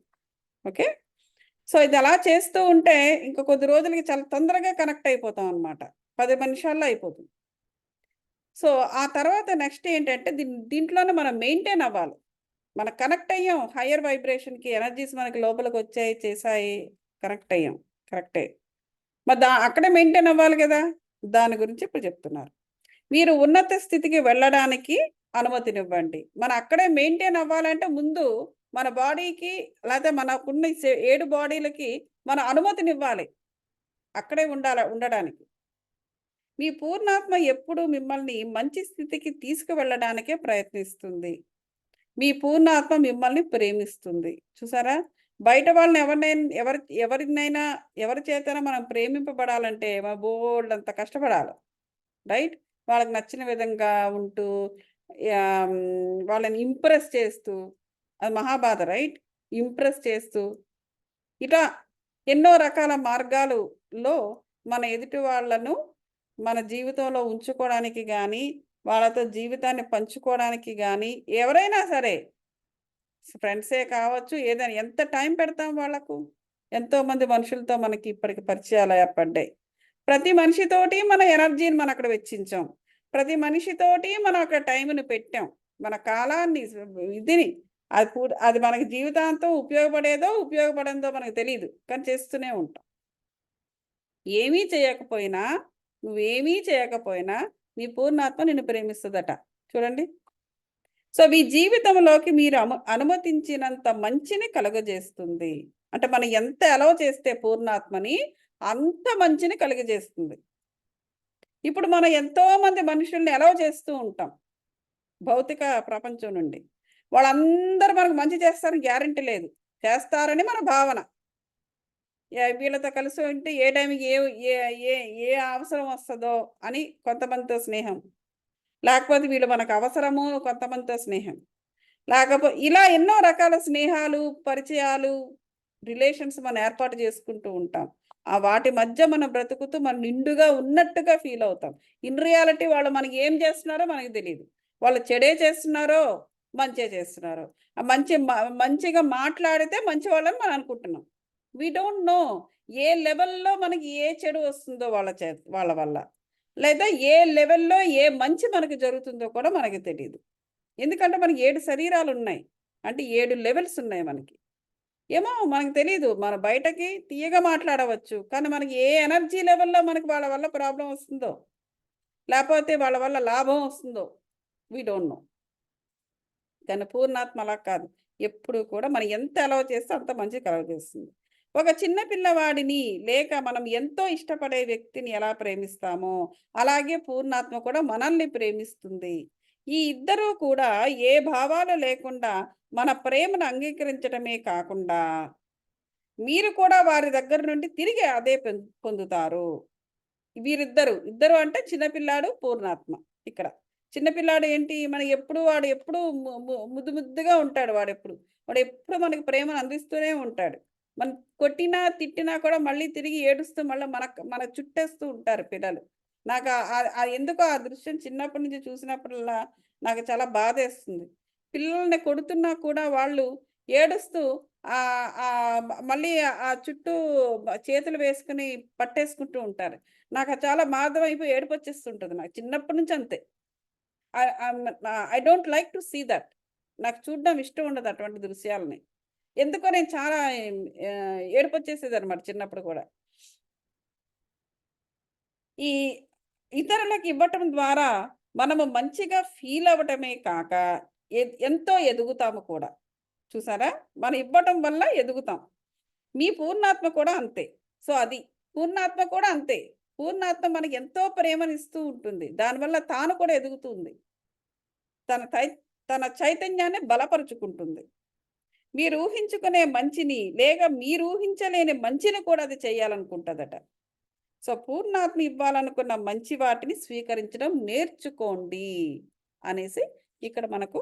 ఓకే, సో ఇది అలా చేస్తూ ఉంటే ఇంకా కొద్ది రోజులకి చాలా తొందరగా కనెక్ట్ అయిపోతాం అనమాట. 10 నిమిషాల్లో అయిపోతుంది. సో ఆ తర్వాత నెక్స్ట్ ఏంటంటే దీంట్లోనే మనం మెయింటైన్ అవ్వాలి. మనం కనెక్ట్ అయ్యాం హయ్యర్ వైబ్రేషన్కి, ఎనర్జీస్ మనకి లోపలికి వచ్చాయి, చేసాయి, కనెక్ట్ అయ్యాం, కరెక్టే. మరి అక్కడే మెయింటైన్ అవ్వాలి కదా. దాని గురించి ఇప్పుడు చెప్తున్నారు. మీరు ఉన్నత స్థితికి వెళ్ళడానికి అనుమతినివ్వండి. మనం అక్కడే మెయింటైన్ అవ్వాలంటే ముందు మన బాడీకి లేకపోతే మనకున్న 7 బాడీలకి మన అనుమతినివ్వాలి అక్కడే ఉండడానికి. మీ పూర్ణాత్మ ఎప్పుడు మిమ్మల్ని మంచి స్థితికి తీసుకువెళ్ళడానికే ప్రయత్నిస్తుంది. మీ పూర్ణాత్మ మిమ్మల్ని ప్రేమిస్తుంది. చూసారా, బయట వాళ్ళని ఎవరినైనా ఎవరి చేతనా మనం ప్రేమింపబడాలంటే బోల్డ్ అంత కష్టపడాలి, రైట్? వాళ్ళకి నచ్చిన విధంగా ఉంటూ వాళ్ళని ఇంప్రెస్ చేస్తూ, అది మహాబాధ, రైట్? ఇంప్రెస్ చేస్తూ ఇట్లా ఎన్నో రకాల మార్గాలలో మన ఎదుటి వాళ్ళను మన జీవితంలో ఉంచుకోవడానికి కానీ వాళ్ళతో జీవితాన్ని పంచుకోవడానికి కానీ ఎవరైనా సరే, ఫ్రెండ్సే కావచ్చు, ఏదైనా ఎంత టైం పెడతాం వాళ్ళకు. ఎంతోమంది మనుషులతో మనకి ఇప్పటికి పరిచయాలు ఏర్పడ్డాయి. ప్రతి మనిషితోటి మన ఎనర్జీని మనం అక్కడ వెచ్చించాం. ప్రతి మనిషితోటి మనం అక్కడ టైంని పెట్టాం, మన కాలాన్ని, ఇదిని. అది మనకి జీవితాంతం ఉపయోగపడేదో మనకు తెలియదు, కానీ చేస్తూనే ఉంటాం. నువ్వేమీ చేయకపోయినా నీ పూర్ణాత్మ నిన్ను ప్రేమిస్తుందట. చూడండి. సో మీ జీవితంలోకి మీరు అనుమతించినంత మంచిని కలుగజేస్తుంది. అంటే మనం ఎంత అలౌ చేస్తే పూర్ణాత్మని అంత మంచిని కలుగజేస్తుంది. ఇప్పుడు మనం ఎంతో మంది మనుషుల్ని అలౌ చేస్తూ ఉంటాం భౌతిక ప్రపంచం నుండి. వాళ్ళందరూ మనకు మంచి చేస్తారని గ్యారంటీ లేదు, చేస్తారని మన భావన. వీళ్ళతో కలిసి ఉంటే ఏ టైంకి ఏ అవసరం వస్తుందో అని కొంతమందితో స్నేహం, లేకపోతే వీళ్ళు మనకు అవసరము కొంతమందితో స్నేహం, లేకపోతే ఇలా ఎన్నో రకాల స్నేహాలు, పరిచయాలు, రిలేషన్స్ మనం ఏర్పాటు చేసుకుంటూ ఉంటాం. వాటి మధ్య మనం బ్రతుకుతూ మనం నిండుగా ఉన్నట్టుగా ఫీల్ అవుతాం. ఇన్ రియాలిటీ వాళ్ళు మనకి ఏం చేస్తున్నారో మనకి తెలియదు. వాళ్ళు చెడే చేస్తున్నారో మంచిగా చేస్తున్నారో. మంచిగా మాట్లాడితే మంచి వాళ్ళని మనం అనుకుంటున్నాం. వీ డోంట్ నో ఏ లెవెల్లో మనకి ఏ చెడు వస్తుందో వాళ్ళ వల్ల, లేదా ఏ లెవెల్లో ఏ మంచి మనకి జరుగుతుందో కూడా మనకి తెలియదు. ఎందుకంటే మనకి 7 శరీరాలు ఉన్నాయి, అంటే 7 లెవెల్స్ ఉన్నాయి మనకి. ఏమో మనకు తెలియదు. మన బయటకి తీయగా మాట్లాడవచ్చు, కానీ మనకి ఏ ఎనర్జీ లెవెల్లో మనకి వాళ్ళ వల్ల ప్రాబ్లం వస్తుందో, లేకపోతే వాళ్ళ వల్ల లాభం వస్తుందో వీ డోంట్ నో. కానీ పూర్ణాత్మ అలా కాదు. ఎప్పుడు కూడా మనం ఎంత అలవ చేస్తే అంత మంచి కలగజేస్తుంది. ఒక చిన్న పిల్లవాడిని లేక మనం ఎంతో ఇష్టపడే వ్యక్తిని ఎలా ప్రేమిస్తామో అలాగే పూర్ణాత్మ కూడా మనల్ని ప్రేమిస్తుంది. ఈ ఇద్దరూ కూడా ఏ భావాలు లేకుండా మన ప్రేమను అంగీకరించడమే కాకుండా మీరు కూడా వారి దగ్గర నుండి తిరిగి అదే పొందుతారు. ఇద్దరు అంటే చిన్నపిల్లాడు, పూర్ణాత్మ. ఇక్కడ చిన్నపిల్లాడు ఏంటి, వాడు ఎప్పుడు ముద్దుగా ఉంటాడు. వాడు ఎప్పుడు మనకి ప్రేమను అందిస్తూనే ఉంటాడు. మనం కొట్టినా తిట్టినా కూడా మళ్ళీ తిరిగి ఏడుస్తూ మళ్ళీ మన చుట్టేస్తూ ఉంటారు పిల్లలు. నాకు ఎందుకో ఆ దృశ్యం చిన్నప్పటి నుంచి చూసినప్పుడల్లా నాకు చాలా బాధేస్తుంది. పిల్లల్ని కొడుతున్నా కూడా వాళ్ళు ఏడుస్తూ మళ్ళీ ఆ చుట్టూ చేతులు వేసుకుని పట్టేసుకుంటూ ఉంటారు. నాకు చాలా బాధ అయిపోయి ఏడుపు వచ్చేస్తుంటుంది. నాకు చిన్నప్పటి నుంచి అంతే. I don't like to see that. నాకు చూడడం ఇష్టం ఉండదు అటువంటి దృశ్యాలని. ఎందుకో నేను చాలా ఏడుపు వచ్చేసేది అనమాట చిన్నప్పుడు కూడా. ఈ ఇతరులకు ఇవ్వటం ద్వారా మనము మంచిగా ఫీల్ అవ్వటమే కాక ఎంతో ఎదుగుతాము కూడా. చూసారా, మనం ఇవ్వటం వల్ల ఎదుగుతాం. మీ పూర్ణాత్మ కూడా అంతే. సో అది పూర్ణాత్మ కూడా అంతే. పూర్ణాత్మ మనకి ఎంతో ప్రేమనిస్తూ ఉంటుంది. దానివల్ల తాను కూడా ఎదుగుతుంది. తన చైతన్యాన్ని బలపరుచుకుంటుంది. మీరు ఊహించుకునే మంచిని లేక మీరు ఊహించలేని మంచిని కూడా అది చేయాలనుకుంటుందట. సో పూర్ణాత్మ ఇవ్వాలనుకున్న మంచి వాటిని స్వీకరించడం నేర్చుకోండి అనేసి ఇక్కడ మనకు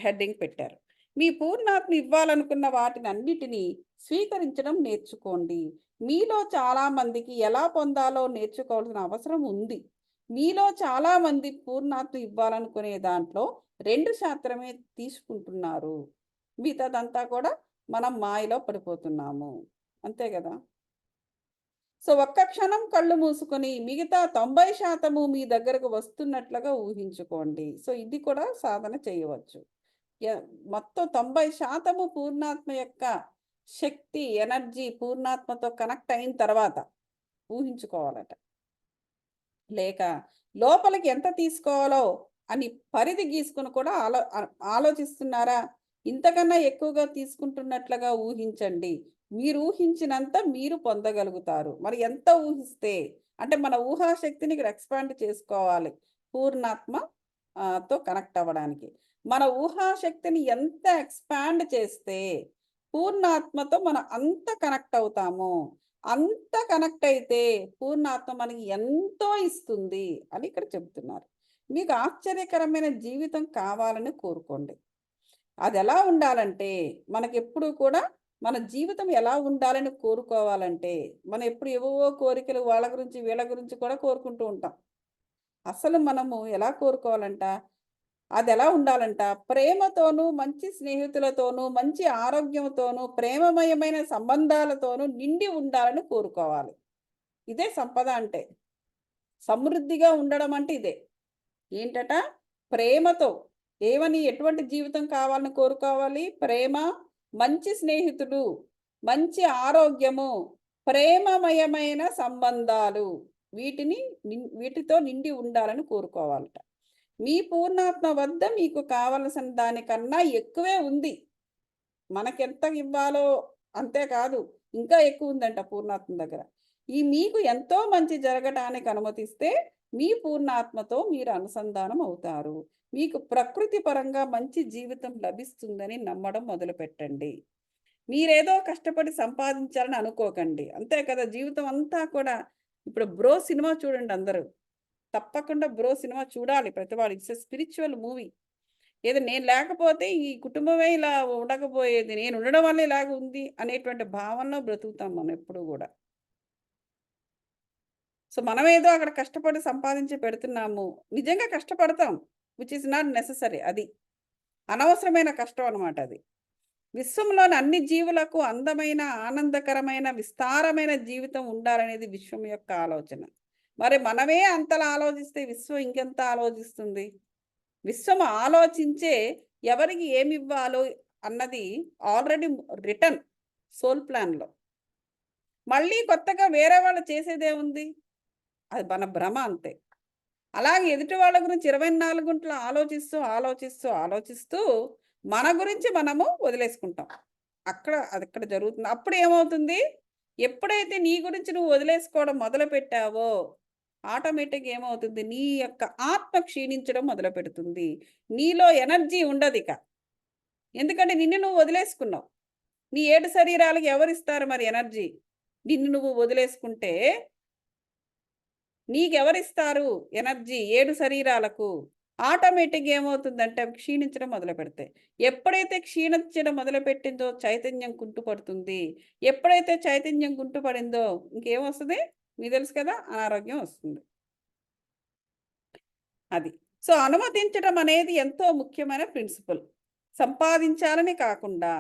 హెడ్డింగ్ పెట్టారు. మీ పూర్ణాత్మ ఇవ్వాలనుకున్న వాటిని అన్నిటినీ స్వీకరించడం నేర్చుకోండి. మీలో చాలా మందికి ఎలా పొందాలో నేర్చుకోవాల్సిన అవసరం ఉంది. మీలో చాలా మంది పూర్ణాత్మ ఇవ్వాలనుకునే దాంట్లో 2% తీసుకుంటున్నారు. మిగతాదంతా కూడా మనం మాయలో పడిపోతున్నాము. అంతే కదా. సో ఒక్క క్షణం కళ్ళు మూసుకొని మిగతా 90% మీ దగ్గరకు వస్తున్నట్లుగా ఊహించుకోండి. సో ఇది కూడా సాధన చేయవచ్చు. మొత్తం 90% పూర్ణాత్మ యొక్క శక్తి, ఎనర్జీ పూర్ణాత్మతో కనెక్ట్ అయిన తర్వాత ఊహించుకోవాలట. లేక లోపలికి ఎంత తీసుకోవాలో అని పరిధి గీసుకుని కూడా ఆలోచిస్తున్నారా? ఇంతకన్నా ఎక్కువగా తీసుకుంటున్నట్లుగా ఊహించండి. మీరు ఊహించినంత మీరు పొందగలుగుతారు. మరి ఎంత ఊహిస్తే అంటే మన ఊహాశక్తిని ఇక్కడ ఎక్స్పాండ్ చేసుకోవాలి పూర్ణాత్మ తో కనెక్ట్ అవ్వడానికి. మన ఊహాశక్తిని ఎంత ఎక్స్పాండ్ చేస్తే పూర్ణాత్మతో మనం అంత కనెక్ట్ అవుతాము. అంత కనెక్ట్ అయితే పూర్ణాత్మ మనకి ఎంతో ఇస్తుంది అని ఇక్కడ చెబుతున్నారు. మీకు ఆశ్చర్యకరమైన జీవితం కావాలని కోరుకోండి. అది ఎలా ఉండాలంటే మనకి ఎప్పుడు కూడా మన జీవితం ఎలా ఉండాలని కోరుకోవాలంటే మనం ఎప్పుడు ఏవో కోరికలు వాళ్ళ గురించి వీళ్ళ గురించి కూడా కోరుకుంటూ ఉంటాం. అసలు మనము ఎలా కోరుకోవాలంట? అది ఎలా ఉండాలంట? ప్రేమతోనూ మంచి స్నేహితులతోనూ మంచి ఆరోగ్యంతోనూ ప్రేమమయమైన సంబంధాలతోనూ నిండి ఉండాలని కోరుకోవాలి. ఇదే సంపద అంటే. సమృద్ధిగా ఉండడం అంటే ఇదే. ఏంటట? ప్రేమతో ఎటువంటి జీవితం కావాలని కోరుకోవాలి? ప్రేమ, మంచి స్నేహితుడు, మంచి ఆరోగ్యము, ప్రేమమయమైన సంబంధాలు, వీటితో నిండి ఉండాలని కోరుకోవాలట. మీ పూర్ణాత్మ వద్ద మీకు కావలసిన దానికన్నా ఎక్కువే ఉంది. మనకెంత ఇవ్వాలో అంతేకాదు, ఇంకా ఎక్కువ ఉందంట పూర్ణాత్మ దగ్గర. మీకు ఎంతో మంచి జరగటానికి అనుమతిస్తే మీ పూర్ణాత్మతో మీరు అనుసంధానం అవుతారు. మీకు ప్రకృతి పరంగా మంచి జీవితం లభిస్తుందని నమ్మడం మొదలుపెట్టండి. మీరేదో కష్టపడి సంపాదించాలని అనుకోకండి. అంతే కదా. జీవితం అంతా కూడా ఇప్పుడు బ్రో సినిమా చూడండి అందరూ. తప్పకుండా బ్రో సినిమా చూడాలి ప్రతివాడు. It's a spiritual movie. ఏదో నేను లేకపోతే ఈ కుటుంబమే ఇలా ఉండకపోయేది, నేను ఉండడం వల్ల ఇలాగ ఉంది అనేటువంటి భావనలో బ్రతుకుతాం మనం ఎప్పుడు కూడా. సో మనం ఏదో అక్కడ కష్టపడి సంపాదించి పెడుతున్నాము. నిజంగా కష్టపడతాం, విచ్ ఇస్ నాట్ నెససరీ. అది అనవసరమైన కష్టం అనమాట. అది విశ్వంలోని అన్ని జీవులకు అందమైన, ఆనందకరమైన, విస్తారమైన జీవితం ఉండాలనేది విశ్వం యొక్క ఆలోచన. మరి మనమే అంతలా ఆలోచిస్తే విశ్వం ఇంకెంత ఆలోచిస్తుంది? విశ్వం ఆలోచించే ఎవరికి ఏమి ఇవ్వాలో అన్నది ఆల్రెడీ రిటర్న్ సోల్ ప్లాన్లో. మళ్ళీ కొత్తగా వేరే వాళ్ళు చేసేదే ఉంది? అది మన భ్రమ అంతే. అలాగే ఎదుటి వాళ్ళ గురించి 24 గంటలు ఆలోచిస్తూ మన గురించి మనము వదిలేసుకుంటాం. అది ఇక్కడ జరుగుతుంది. అప్పుడు ఏమవుతుంది? ఎప్పుడైతే నీ గురించి నువ్వు వదిలేసుకోవడం మొదలు పెట్టావో ఆటోమేటిక్గా ఏమవుతుంది? నీ యొక్క ఆత్మ క్షీణించడం మొదలు పెడుతుంది. నీలో ఎనర్జీ ఉండదు ఇక. ఎందుకంటే నిన్ను నువ్వు వదిలేసుకున్నావు. నీ 7 శరీరాలకు ఎవరిస్తారు మరి ఎనర్జీ? నిన్ను నువ్వు వదిలేసుకుంటే నీకెవరిస్తారు ఎనర్జీ? 7 శరీరాలకు. ఆటోమేటిక్గా ఏమవుతుందంటే అవి క్షీణించడం మొదలు పెడతాయి. ఎప్పుడైతే క్షీణించడం మొదలుపెట్టిందో చైతన్యం కుంటుపడుతుంది. ఎప్పుడైతే చైతన్యం కుంటుపడిందో ఇంకేమొస్తుంది? మీకు తెలుసు కదా, అనారోగ్యం వస్తుంది. అది. సో అనుమతించడం అనేది ఎంతో ముఖ్యమైన ప్రిన్సిపల్. సంపాదించాలని కాకుండా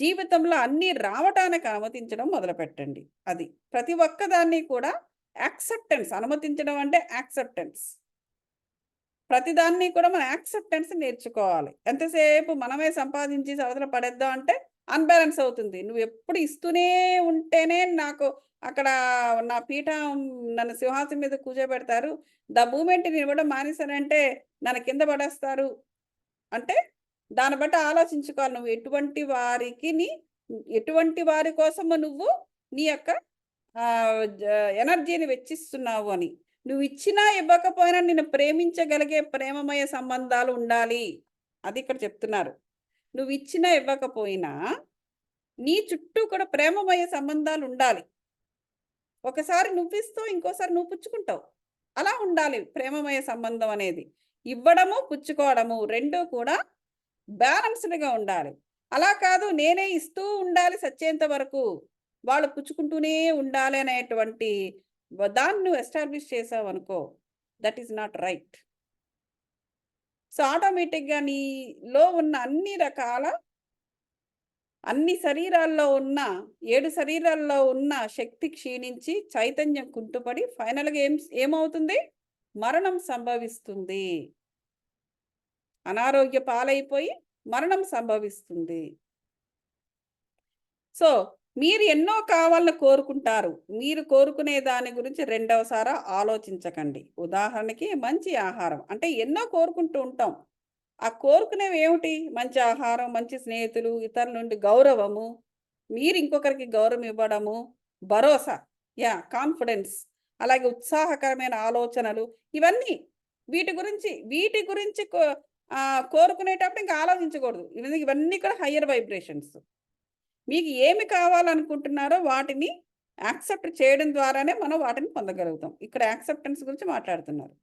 జీవితంలో అన్నీ రావటానికి అనుమతించడం మొదలుపెట్టండి. అది ప్రతి ఒక్కదాన్ని కూడా యాక్సెప్టెన్స్. అనుమతించడం అంటే యాక్సెప్టెన్స్. ప్రతిదాన్ని కూడా మనం యాక్సెప్టెన్స్ నేర్చుకోవాలి. ఎంతసేపు మనమే సంపాదించి అవతల పడేద్దాం అంటే అన్బ్యాలెన్స్ అవుతుంది. నువ్వు ఎప్పుడు ఇస్తూనే ఉంటేనే నాకు అక్కడ నా పీఠం నన్ను సింహాసనం మీద కూర్చోబెడతారు. ద మూమెంట్ నేను ఇవ్వడం మానేశానంటే నన్ను కింద పడేస్తారు అంటే దాన్ని బట్టి ఆలోచించుకోవాలి. నువ్వు ఎటువంటి వారి కోసము నువ్వు నీ యొక్క ఎనర్జీని వెచ్చిస్తున్నావు అని. నువ్వు ఇచ్చినా ఇవ్వకపోయినా నిన్ను ప్రేమించగలిగే ప్రేమమయ సంబంధాలు ఉండాలి. అది ఇక్కడ చెప్తున్నారు. నువ్వు ఇచ్చినా ఇవ్వకపోయినా నీ చుట్టూ కూడా ప్రేమమయ సంబంధాలు ఉండాలి. ఒకసారి నువ్వు ఇస్తావు, ఇంకోసారి నువ్వు పుచ్చుకుంటావు. అలా ఉండాలి ప్రేమమయ సంబంధం అనేది. ఇవ్వడము పుచ్చుకోవడము రెండూ కూడా బ్యాలెన్స్డ్గా ఉండాలి. అలా కాదు నేనే ఇస్తూ ఉండాలి సచ్చేంత వరకు, వాళ్ళు పుచ్చుకుంటూనే ఉండాలి అనేటువంటి దాన్ని నువ్వు ఎస్టాబ్లిష్ చేసావు అనుకో, that is not right. So ఆటోమేటిక్గా నీలో ఉన్న అన్ని శరీరాల్లో ఉన్న 7 శరీరాల్లో ఉన్న శక్తి క్షీణించి చైతన్యం కుంటుపడి ఫైనల్గా ఏమవుతుంది? మరణం సంభవిస్తుంది. అనారోగ్య పాలైపోయి మరణం సంభవిస్తుంది. సో మీరు ఎన్నో కావాలని కోరుకుంటారు. మీరు కోరుకునే దాని గురించి రెండవసారి ఆలోచించకండి. ఉదాహరణకి మంచి ఆహారం అంటే ఎన్నో కోరుకుంటూ ఉంటాం. ఆ కోరుకునేవి ఏమిటి? మంచి ఆహారం, మంచి స్నేహితులు, ఇతరుల నుండి గౌరవము, మీరు ఇంకొకరికి గౌరవం ఇవ్వడము, భరోసా, కాన్ఫిడెన్స్, అలాగే ఉత్సాహకరమైన ఆలోచనలు, ఇవన్నీ వీటి గురించి కోరుకునేటప్పుడు ఇంకా ఆలోచించకూడదు. ఇవన్నీ కూడా హయ్యర్ వైబ్రేషన్స్. మీకు ఏమి కావాలనుకుంటున్నారో వాటిని యాక్సెప్ట్ చేయడం ద్వారానే మనం వాటిని పొందగలుగుతాం. ఇక్కడ యాక్సెప్టెన్స్ గురించి మాట్లాడుతున్నారు.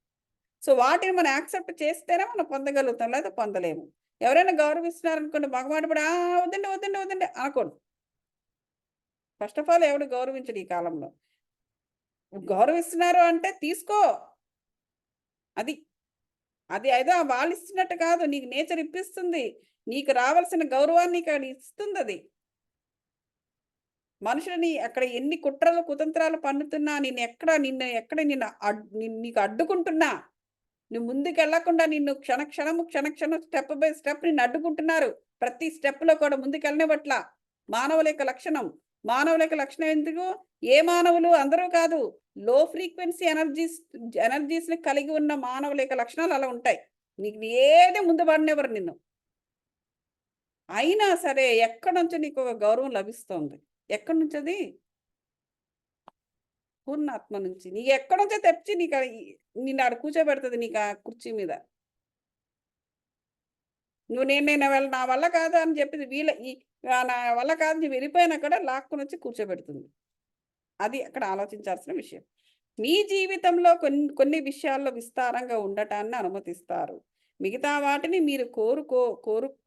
సో వాటిని మనం యాక్సెప్ట్ చేస్తేనే మనం పొందగలుగుతాం, లేదా పొందలేము. ఎవరైనా గౌరవిస్తున్నారనుకోండి, మగమాటపడి వద్దండి వద్దండి వద్దండి అనకూడదు. ఫస్ట్ ఆఫ్ ఆల్ ఎవడు గౌరవించడు ఈ కాలంలో. గౌరవిస్తున్నారు అంటే తీసుకో, అది ఏదో వాళ్ళు ఇస్తున్నట్టు కాదు, నీకు నేచర్ ఇప్పిస్తుంది. నీకు రావాల్సిన గౌరవాన్ని నీకు అది ఇస్తుంది. అది మనుషులని అక్కడ ఎన్ని కుట్రలు కుతంత్రాలు పన్నుతున్నా, నీకు అడ్డుకుంటున్నా, నువ్వు ముందుకు వెళ్లకుండా నిన్ను క్షణక్షణం స్టెప్ బై స్టెప్ నిన్ను అడ్డుకుంటున్నారు. ప్రతి స్టెప్లో కూడా ముందుకెళ్ళనివ్వట్ల. మానవుల యొక్క లక్షణం ఎందుకు? ఏ మానవులు అందరూ కాదు, లో ఫ్రీక్వెన్సీ ఎనర్జీస్ని కలిగి ఉన్న మానవుల యొక్క లక్షణాలు అలా ఉంటాయి. నీకు ఏది ముందు పడినెవరు నిన్ను. అయినా సరే ఎక్కడి నుంచి నీకు ఒక గౌరవం లభిస్తుంది? ఎక్కడి నుంచి? అది పూర్ణాత్మ నుంచి. నీకు ఎక్కడి నుంచో తెచ్చి నిన్ను ఆడ కూర్చోబెడుతుంది, నీకు ఆ కుర్చీ మీద. నేను నా వల్ల కాదు అని చెప్పి నా వల్ల కాదు నువ్వు వెళ్ళిపోయినా కూడా లాక్కుని వచ్చి కూర్చోబెడుతుంది. అది అక్కడ ఆలోచించాల్సిన విషయం. మీ జీవితంలో కొన్ని విషయాల్లో విస్తారంగా ఉండటాన్ని అనుమతిస్తారు. మిగతా వాటిని మీరు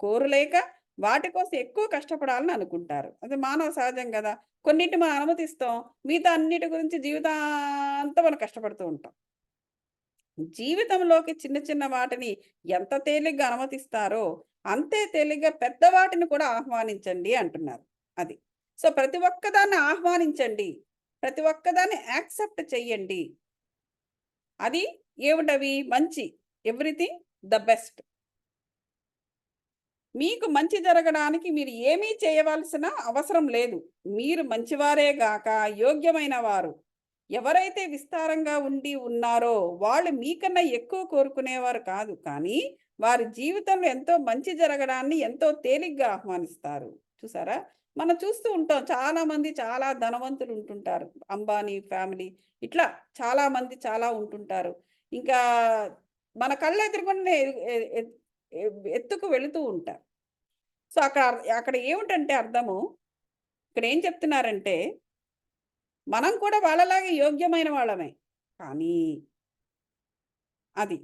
కోరులేక వాటి కోసం ఎక్కువ కష్టపడాలని అనుకుంటారు. అది మానవ సహజం కదా. కొన్నిటిని మనం అనుమతిస్తాం, మిగతా అన్నిటి గురించి జీవితాంతా మనం కష్టపడుతూ ఉంటాం. జీవితంలోకి చిన్న వాటిని ఎంత తేలిగ్గా అనుమతిస్తారో అంతే తేలిగ్గా పెద్ద వాటిని కూడా ఆహ్వానించండి అంటున్నారు. అది సో ప్రతి ఒక్కదాన్ని ఆహ్వానించండి, ప్రతి ఒక్కదాన్ని యాక్సెప్ట్ చెయ్యండి. అది ఏమిటవి? మంచి, ఎవ్రీథింగ్ ద బెస్ట్. మీకు మంచి జరగడానికి మీరు ఏమీ చేయవలసిన అవసరం లేదు. మీరు మంచివారే గాక యోగ్యమైన వారు. ఎవరైతే విస్తారంగా ఉండి ఉన్నారో వాళ్ళు మీకన్నా ఎక్కువ కోరుకునేవారు కాదు, కానీ వారి జీవితంలో ఎంతో మంచి జరగడాన్ని ఎంతో తేలిగ్గా ఆహ్వానిస్తారు. చూసారా? మనం చూస్తూ ఉంటాం, చాలా మంది చాలా ధనవంతులు ఉంటుంటారు, అంబానీ ఫ్యామిలీ, ఇట్లా చాలా మంది చాలా ఉంటుంటారు. ఇంకా మన కళ్ళు ఎదురుకొని ఎత్తుకు వెళుతూ ఉంటారు. సో అక్కడ ఏమిటంటే అర్థము, ఇక్కడ ఏం చెప్తున్నారంటే మనం కూడా వాళ్ళలాగే యోగ్యమైన వాళ్ళమే, కానీ అది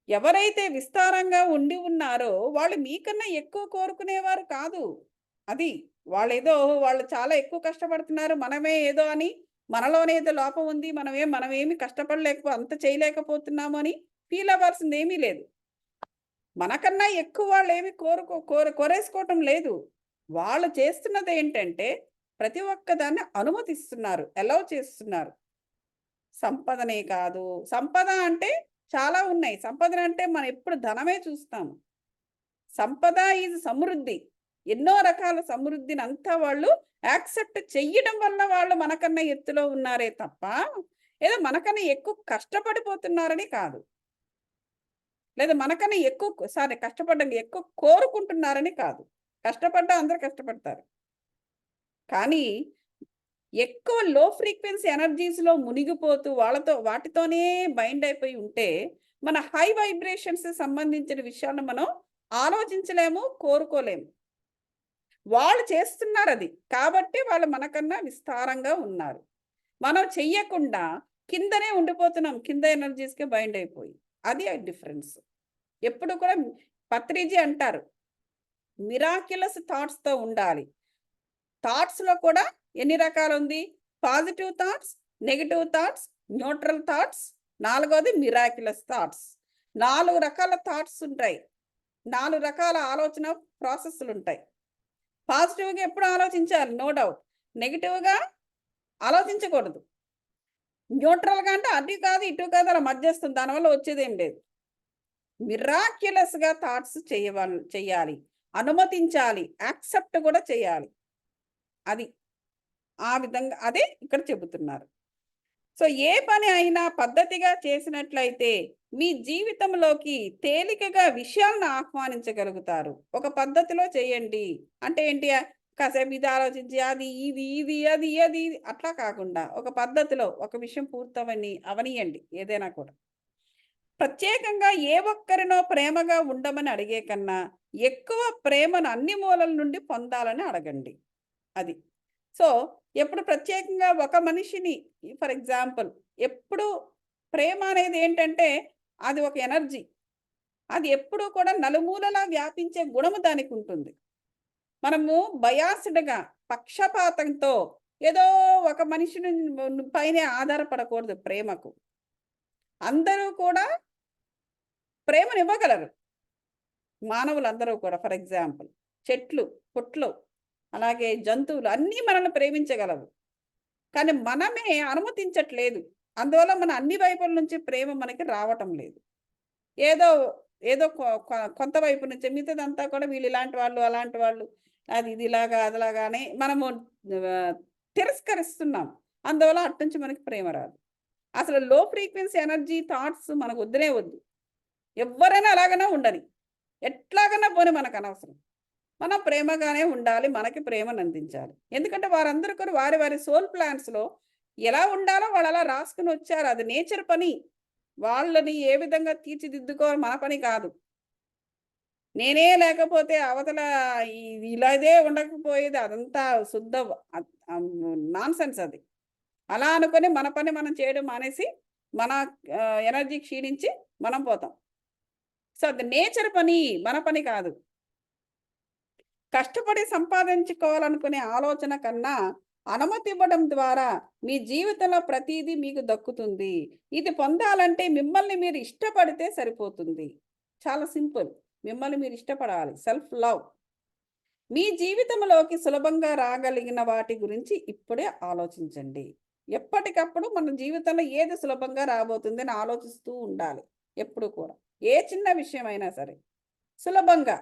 ఎవరైతే విస్తారంగా ఉండి ఉన్నారో వాళ్ళు మీకన్నా ఎక్కువ కోరుకునేవారు కాదు. అది వాళ్ళు చాలా ఎక్కువ కష్టపడుతున్నారు, మనమే ఏదో అని, మనలోనే ఏదో లోపం ఉంది, మనమేమి అంత చేయలేకపోతున్నాము అని ఫీల్ అవ్వాల్సింది ఏమీ లేదు. మనకన్నా ఎక్కువ వాళ్ళు ఏమి కోరేసుకోవటం లేదు. వాళ్ళు చేస్తున్నది ఏంటంటే ప్రతి ఒక్కదాన్ని అనుమతిస్తున్నారు, అలౌ చేస్తున్నారు. సంపదనే కాదు, సంపద అంటే చాలా ఉన్నాయి. సంపద అంటే మనం ఎప్పుడు ధనమే చూస్తాము. సంపద ఈజ్ సమృద్ధి. ఎన్నో రకాల సమృద్ధిని అంతా వాళ్ళు యాక్సెప్ట్ చెయ్యడం వల్ల వాళ్ళు మనకన్నా ఎత్తులో ఉన్నారే తప్ప ఏదో మనకన్నా ఎక్కువ కష్టపడిపోతున్నారని కాదు, లేదా మనకన్నా ఎక్కువ కోరుకుంటున్నారని కాదు. కష్టపడ్డా అందరూ కష్టపడతారు, కానీ ఎక్కువ లో ఫ్రీక్వెన్సీ ఎనర్జీస్లో మునిగిపోతూ వాటితోనే బైండ్ అయిపోయి ఉంటే మన హై వైబ్రేషన్స్ సంబంధించిన విషయాలను మనం ఆలోచించలేము, కోరుకోలేము. వాళ్ళు చేస్తున్నారు అది, కాబట్టి వాళ్ళు మనకన్నా విస్తారంగా ఉన్నారు. మనం చెయ్యకుండా కిందనే ఉండిపోతున్నాం, కింద ఎనర్జీస్కి బైండ్ అయిపోయి. అది డిఫరెన్స్. ఎప్పుడు కూడా పత్రిజీ అంటారు, మిరాక్యులస్ థాట్స్తో ఉండాలి. థాట్స్లో కూడా ఎన్ని రకాలు ఉంది? Positive thoughts, negative thoughts, neutral thoughts, నాలుగోది మిరాక్యులస్ థాట్స్. 4 రకాల థాట్స్ ఉంటాయి, 4 రకాల ఆలోచన ప్రాసెస్లు ఉంటాయి. పాజిటివ్గా ఎప్పుడు ఆలోచించాలి, నో డౌట్. నెగిటివ్గా ఆలోచించకూడదు. న్యూట్రల్గా అంటే అటు కాదు ఇటు కాదు అలా మధ్యస్తుంది, దానివల్ల వచ్చేదేం లేదు. మిరాక్యులస్గా థాట్స్ చెయ్యాలి, అనుమతించాలి, యాక్సెప్ట్ కూడా చేయాలి. అది ఆ విధంగా అదే ఇక్కడ చెబుతున్నారు. సో ఏ పని అయినా పద్ధతిగా చేసినట్లయితే మీ జీవితంలోకి తేలికగా విషయాలను ఆహ్వానించగలుగుతారు. ఒక పద్ధతిలో చేయండి అంటే ఏంటి? కాసేపు ఇది ఆలోచించి అది ఇది ఇది అది అది అట్లా కాకుండా ఒక పద్ధతిలో ఒక విషయం అవనియండి. ఏదైనా కూడా ప్రత్యేకంగా ఏ ఒక్కరినో ప్రేమగా ఉండమని అడిగే కన్నా ఎక్కువ ప్రేమను అన్ని మూలల నుండి పొందాలని అడగండి. అది. సో ఎప్పుడు ప్రత్యేకంగా ఒక మనిషిని, ఫర్ ఎగ్జాంపుల్, ఎప్పుడు ప్రేమ అనేది ఏంటంటే అది ఒక ఎనర్జీ. అది ఎప్పుడూ కూడా నలుమూలలా వ్యాపించే గుణము దానికి ఉంటుంది. మనము బయాస్డ్గా, పక్షపాతంతో ఏదో ఒక మనిషిని పైనే ఆధారపడకూడదు ప్రేమకు. అందరూ కూడా ప్రేమనివ్వగలరు. మానవులందరూ కూడా, ఫర్ ఎగ్జాంపుల్ చెట్లు, పుట్లు, అలాగే జంతువులు అన్నీ మనల్ని ప్రేమించగలవు. కానీ మనమే అనుమతించట్లేదు. అందువల్ల మన అన్ని వైపుల నుంచి ప్రేమ మనకి రావటం లేదు. ఏదో ఏదో కొంత వైపు నుంచి, మిగతాదంతా కూడా వీళ్ళు ఇలాంటి వాళ్ళు, అలాంటి వాళ్ళు, అది ఇది ఇలాగా అదిలాగానే మనము తిరస్కరిస్తున్నాం. అందువల్ల అట్నుంచి మనకి ప్రేమ రాదు. అసలు లో ఫ్రీక్వెన్సీ ఎనర్జీ థాట్స్ మనకు వద్దునే వద్దు. ఎవరైనా అలాగనే ఉండని, ఎట్లాగన్నా పోనీ మనకు అనవసరం. మనం ప్రేమగానే ఉండాలి, మనకి ప్రేమను అందించాలి. ఎందుకంటే వారందరూ కూడా వారి వారి సోల్ ప్లాన్స్లో ఎలా ఉండాలో వాళ్ళు అలా రాసుకుని వచ్చారు. అది నేచర్ పని. వాళ్ళని ఏ విధంగా తీర్చిదిద్దుకోవాలి మన పని కాదు. నేనే లేకపోతే అవతల ఇలాగే ఉండకపోయేది, అదంతా శుద్ధ నాన్ సెన్స్ అది. అలా అనుకొని మన పని మనం చేయడం మానేసి మన ఎనర్జీ క్షీణించి మనం పోతాం. సో అది నేచర్ పని, మన పని కాదు. కష్టపడి సంపాదించుకోవాలనుకునే ఆలోచన కన్నా అనుమతి ఇవ్వడం ద్వారా మీ జీవితంలో ప్రతిదీ మీకు దక్కుతుంది. ఇది పొందాలంటే మిమ్మల్ని మీరు ఇష్టపడితే సరిపోతుంది. చాలా సింపుల్. మిమ్మల్ని మీరు ఇష్టపడాలి. Self love. మీ జీవితంలోకి సులభంగా రాగలిగిన వాటి గురించి ఇప్పుడే ఆలోచించండి. ఎప్పటికప్పుడు మన జీవితంలో ఏది సులభంగా రాబోతుంది అని ఆలోచిస్తూ ఉండాలి. ఎప్పుడు కూడా ఏ చిన్న విషయమైనా సరే సులభంగా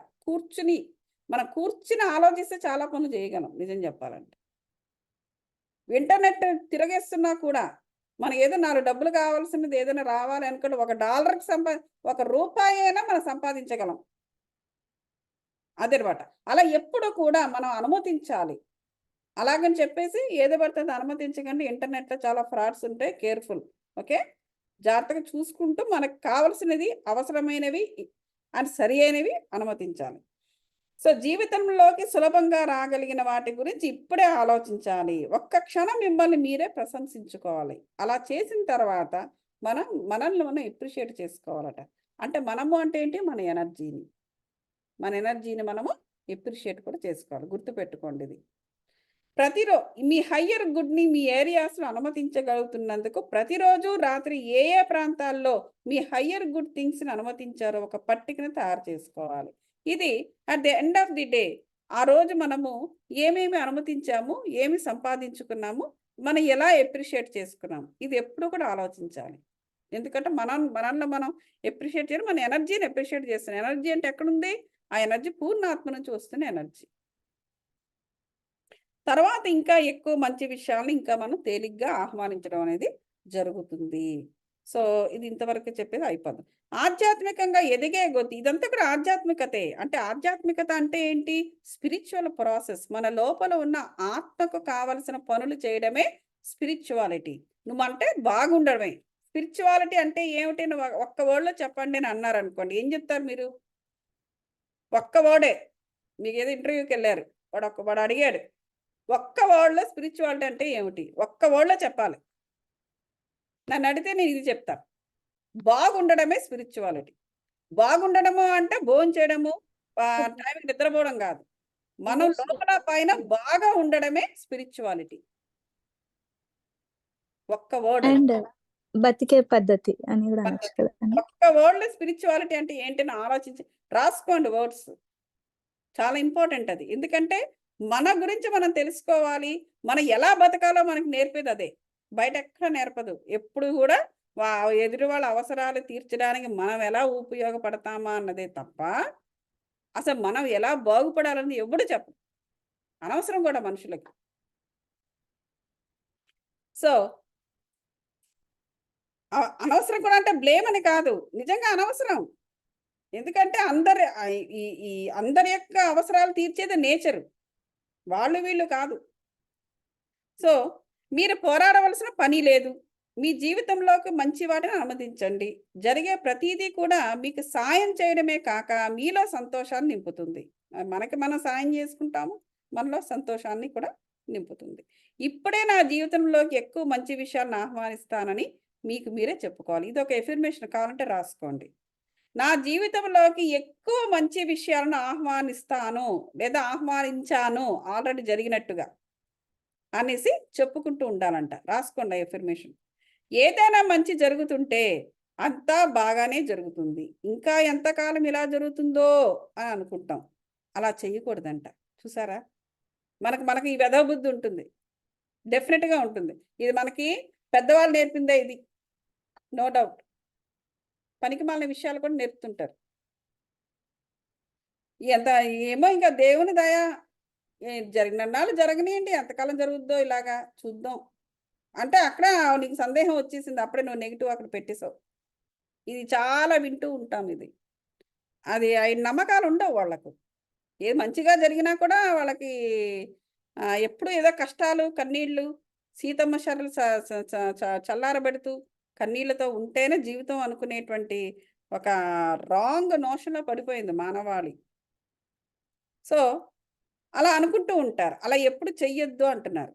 మనం కూర్చుని ఆలోచిస్తే చాలా పనులు చేయగలం. నిజం చెప్పాలంటే ఇంటర్నెట్ తిరగేస్తున్నా కూడా మనం ఏదో 4 డబ్బులు కావాల్సినది ఏదైనా రావాలి అనుకుంటే $1 రూపాయి అయినా మనం సంపాదించగలం. అదనమాట. అలా ఎప్పుడు కూడా మనం అనుమతించాలి. అలాగని చెప్పేసి ఏదో పడుతుంది అనుమతించకండి. ఇంటర్నెట్లో చాలా ఫ్రాడ్స్ ఉంటాయి. కేర్ఫుల్. ఓకే, జాగ్రత్తగా చూసుకుంటూ మనకు కావలసినది, అవసరమైనవి అని సరి అయినవి అనుమతించాలి. సో జీవితంలోకి సులభంగా రాగలిగిన వాటి గురించి ఇప్పుడే ఆలోచించాలి. ఒక్క క్షణం మిమ్మల్ని మీరే ప్రశంసించుకోవాలి. అలా చేసిన తర్వాత మనల్ని మనం ఎప్రిషియేట్ చేసుకోవాలట. అంటే మనము అంటే ఏంటి? మన ఎనర్జీని మనము ఎప్రిషియేట్ కూడా చేసుకోవాలి. గుర్తుపెట్టుకోండి ఇది. మీ హయ్యర్ గుడ్ని మీ ఏరియాస్లో అనుమతించగలుగుతున్నందుకు ప్రతిరోజు రాత్రి ఏ ప్రాంతాల్లో మీ హయ్యర్ గుడ్ థింగ్స్ని అనుమతించారో ఒక పట్టికను తయారు చేసుకోవాలి. ఇది at the end of the day ఆ రోజు మనము ఏమేమి అనుమతించాము, ఏమి సంపాదించుకున్నాము, మనం ఎలా ఎప్రిషియేట్ చేసుకున్నాము, ఇది ఎప్పుడు కూడా ఆలోచించాలి. ఎందుకంటే మనల్ని మనం ఎప్రిషియేట్ చేయాలి. మన ఎనర్జీని ఎప్రిషియేట్ చేస్తాం. ఎనర్జీ అంటే ఎక్కడుంది? ఆ ఎనర్జీ పూర్ణాత్మ నుంచి వస్తున్న ఎనర్జీ. తర్వాత ఇంకా ఎక్కువ మంచి విషయాలను ఇంకా మనం తేలిగ్గా ఆహ్వానించడం అనేది జరుగుతుంది. సో ఇది ఇంతవరకు చెప్పేది అయిపోదు. ఆధ్యాత్మికంగా ఎదిగే కొద్దీ ఇదంతా కూడా ఆధ్యాత్మికతే. అంటే ఆధ్యాత్మికత అంటే ఏంటి? Spiritual process. మన లోపల ఉన్న ఆత్మకు కావలసిన పనులు చేయడమే స్పిరిచువాలిటీ. నువ్వంటే బాగుండడమే. స్పిరిచువాలిటీ అంటే ఏమిటి? నువ్వు ఒక్క వర్డ్‌లో చెప్పండి అని అన్నారనుకోండి. ఏం చెప్తారు మీరు? ఒక్క వర్డే. మీకేదో ఇంటర్వ్యూకెళ్లారు. వాడు అడిగాడు. ఒక్క వర్డ్‌లో స్పిరిచువాలిటీ అంటే ఏమిటి? ఒక్క వర్డ్‌లో చెప్పాలి. నన్ను అడిగితే నేను ఇది చెప్తాను. బాగుండడమే స్పిరిచువాలిటీ. బాగుండడము అంటే భోంచేయడము, టైంకి నిద్రపోవడం కాదు. మనం లోపల పైన బాగా ఉండడమే స్పిరిచువాలిటీ. ఒక్క వర్డ్. అండ్ బతికే పద్ధతి అని కూడా అనొచ్చు కదా అండి. ఒక్క వర్డ్‌లో స్పిరిచువాలిటీ అంటే ఏంటని ఆలోచించి రాసుకోండి వర్డ్స్. చాలా ఇంపార్టెంట్ అది. ఎందుకంటే మన గురించి మనం తెలుసుకోవాలి. మనం ఎలా బతకాలో మనకు నేర్పేది అదే. బయట ఎక్కడ నేర్పదు. ఎప్పుడు కూడా ఎదురు వాళ్ళ అవసరాలు తీర్చడానికి మనం ఎలా ఉపయోగపడతామా అన్నదే తప్ప, అసలు మనం ఎలా బాగుపడాలని ఎవ్వడు చెప్పడు. అనవసరం కూడా మనుషులకి. సో అనవసరం కూడా అంటే బ్లేమ్ అని కాదు. నిజంగా అనవసరం. ఎందుకంటే అందరి యొక్క అవసరాలు తీర్చేది నేచరు. వాళ్ళు వీళ్ళు కాదు. సో మీరు పోరాడవలసిన పని లేదు. మీ జీవితంలోకి మంచి వాటిని అనుమతించండి. జరిగే ప్రతీదీ కూడా మీకు సాయం చేయడమే కాక మీలో సంతోషాన్ని నింపుతుంది. మనకి మనం సాయం చేసుకుంటాము. మనలో సంతోషాన్ని కూడా నింపుతుంది. ఇప్పుడే నా జీవితంలోకి ఎక్కువ మంచి విషయాలను ఆహ్వానిస్తానని మీకు మీరే చెప్పుకోవాలి. ఇది ఒక ఎఫర్మేషన్ కావాలంటే రాసుకోండి. నా జీవితంలోకి ఎక్కువ మంచి విషయాలను ఆహ్వానిస్తాను లేదా ఆహ్వానించాను ఆల్రెడీ జరిగినట్టుగా అనేసి చెప్పుకుంటూ ఉండాలంట. రాసుకోండి ఎఫర్మేషన్. ఏదైనా మంచి జరుగుతుంటే అంతా బాగానే జరుగుతుంది. ఇంకా ఎంతకాలం ఇలా జరుగుతుందో అని అనుకుంటాం. అలా చేయకూడదంట. చూసారా? మనకి ఈ వెధవ బుద్ధి ఉంటుంది. డెఫినెట్‌గా ఉంటుంది. ఇది మనకి పెద్దవాళ్ళు నేర్పిందే ఇది. No doubt. పనికిమాలిన విషయాలు కూడా నేర్పుతుంటారు. ఎంత ఏమో ఇంకా దేవుని దయ. జరిగినన్నాళ్ళు జరగనియండి. ఎంతకాలం జరుగుద్దో ఇలాగా చూద్దాం. అంటే అక్కడ నీకు సందేహం వచ్చేసింది. అప్పుడే నువ్వు నెగిటివ్ అక్కడ పెట్టేసావు. ఇది చాలా వింటూ ఉంటాం ఇది. అది నమ్మకాలు ఉండవు వాళ్ళకు. ఏది మంచిగా జరిగినా కూడా వాళ్ళకి ఎప్పుడు ఏదో కష్టాలు, కన్నీళ్ళు, సీతమ్మ శరలు చల్లారబెడుతూ కన్నీళ్లతో ఉంటేనే జీవితం అనుకునేటువంటి ఒక రాంగ్ నోషన్‌లో పడిపోయింది మానవాళి. సో అలా అనుకుంటూ ఉంటారు. అలా ఎప్పుడు చెయ్యొద్దు అంటున్నారు.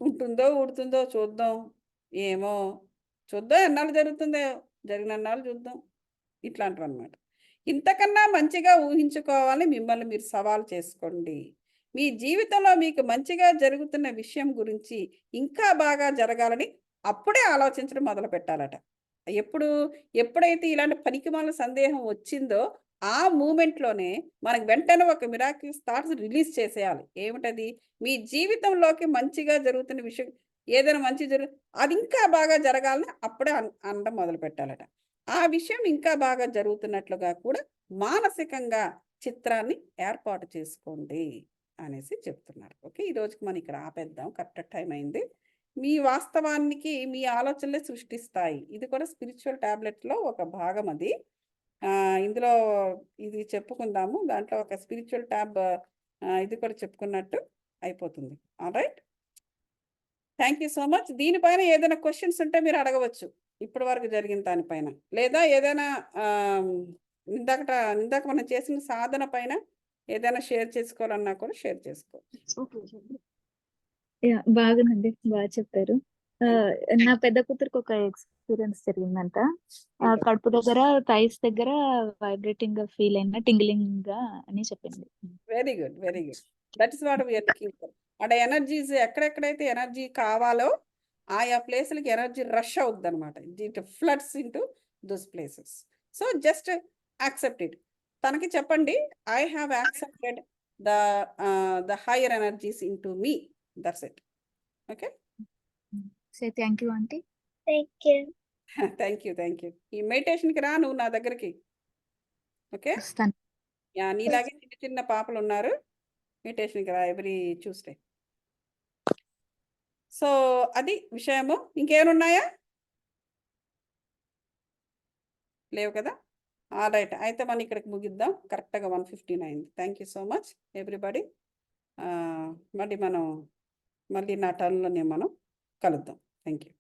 ఉంటుందో ఊడుతుందో చూద్దాం. ఏమో చూద్దాం. ఎన్నాళ్ళు జరుగుతుందో. జరిగినన్నాళ్ళు చూద్దాం. ఇట్లాంటివన్నమాట. ఇంతకన్నా మంచిగా ఊహించుకోవాలని మిమ్మల్ని మీరు సవాలు చేసుకోండి. మీ జీవితంలో మీకు మంచిగా జరుగుతున్న విషయం గురించి ఇంకా బాగా జరగాలని అప్పుడే ఆలోచించడం మొదలుపెట్టాలట. ఎప్పుడైతే ఇలాంటి పనికిమాలిన సందేహం వచ్చిందో ఆ మూమెంట్‌లోనే మనకు వెంటనే ఒక మిరాకిల్స్ థాట్స్ రిలీజ్ చేసేయాలి. ఏమిటది? మీ జీవితంలోకి మంచిగా జరుగుతున్న విషయం ఏదైనా మంచి అది ఇంకా బాగా జరగాలని అప్పుడే అనడం మొదలుపెట్టాలట. ఆ విషయం ఇంకా బాగా జరుగుతున్నట్లుగా కూడా మానసికంగా చిత్రాన్ని ఏర్పాటు చేసుకోండి అనేసి చెప్తున్నారు. ఓకే. ఈ రోజుకి మనం ఇక్కడ ఆపేద్దాం. కరెక్ట్ టైం అయింది. మీ వాస్తవానికి మీ ఆలోచనలే సృష్టిస్తాయి. ఇది కూడా స్పిరిచువల్ టాబ్లెట్‌లో ఒక భాగం అది. ఇందులో ఇది చెప్పుకుందాము. దాంట్లో ఒక స్పిరిచువల్ ట్యాబ్ ఇది కూడా చెప్పుకున్నట్టు అయిపోతుంది. Alright. Thank you so much. దీనిపైన ఏదైనా క్వశ్చన్స్ ఉంటే మీరు అడగవచ్చు. ఇప్పటి వరకు జరిగిన దానిపైన. లేదా ఏదైనా ఇందాక మనం చేసిన సాధన పైన ఏదైనా షేర్ చేసుకోవాలన్నా కూడా షేర్ చేసుకోవచ్చు. బాగుందండి. బాగా చెప్పారు. నా పెద్ద కూతురికి ఒక ఎక్స్పీరియన్స్ జరిగిందంట. కడుపు దగ్గర థైస్ దగ్గర వైబ్రేటింగ్ ఫీల్ అయిన టింగిలింగ్ అని చెప్పింది. Very good. Very good. That is what we are looking for. అంటే ఎనర్జీస్ ఎక్కడెక్కడైతే ఎనర్జీ కావాలో ఆయా ప్లేసులకి ఎనర్జీ రష్ అవుద్ది అనమాట. It floods into those places. So just accept it. తనకి చెప్పండి, I have accepted the higher energies into me. That's it. Okay. Say thank you aunty. Thank you. ఈ మెడిటేషన్కి రా నువ్వు నా దగ్గరికి. ఓకే. వస్తాను. నీలాగే చిన్న పాపలు ఉన్నారు. మెడిటేషన్కి రా ఎవ్రీ ట్యూస్డే. సో అది విషయము. ఇంకేమైనా ఉన్నాయా? లేవు కదా? రైట్, అయితే మనం ఇక్కడికి ముగిద్దాం. కరెక్ట్గా 1:15 అయింది. Thank you so much everybody. మళ్ళీ నా టర్న్లోనే మనం కలుద్దాం. Thank you.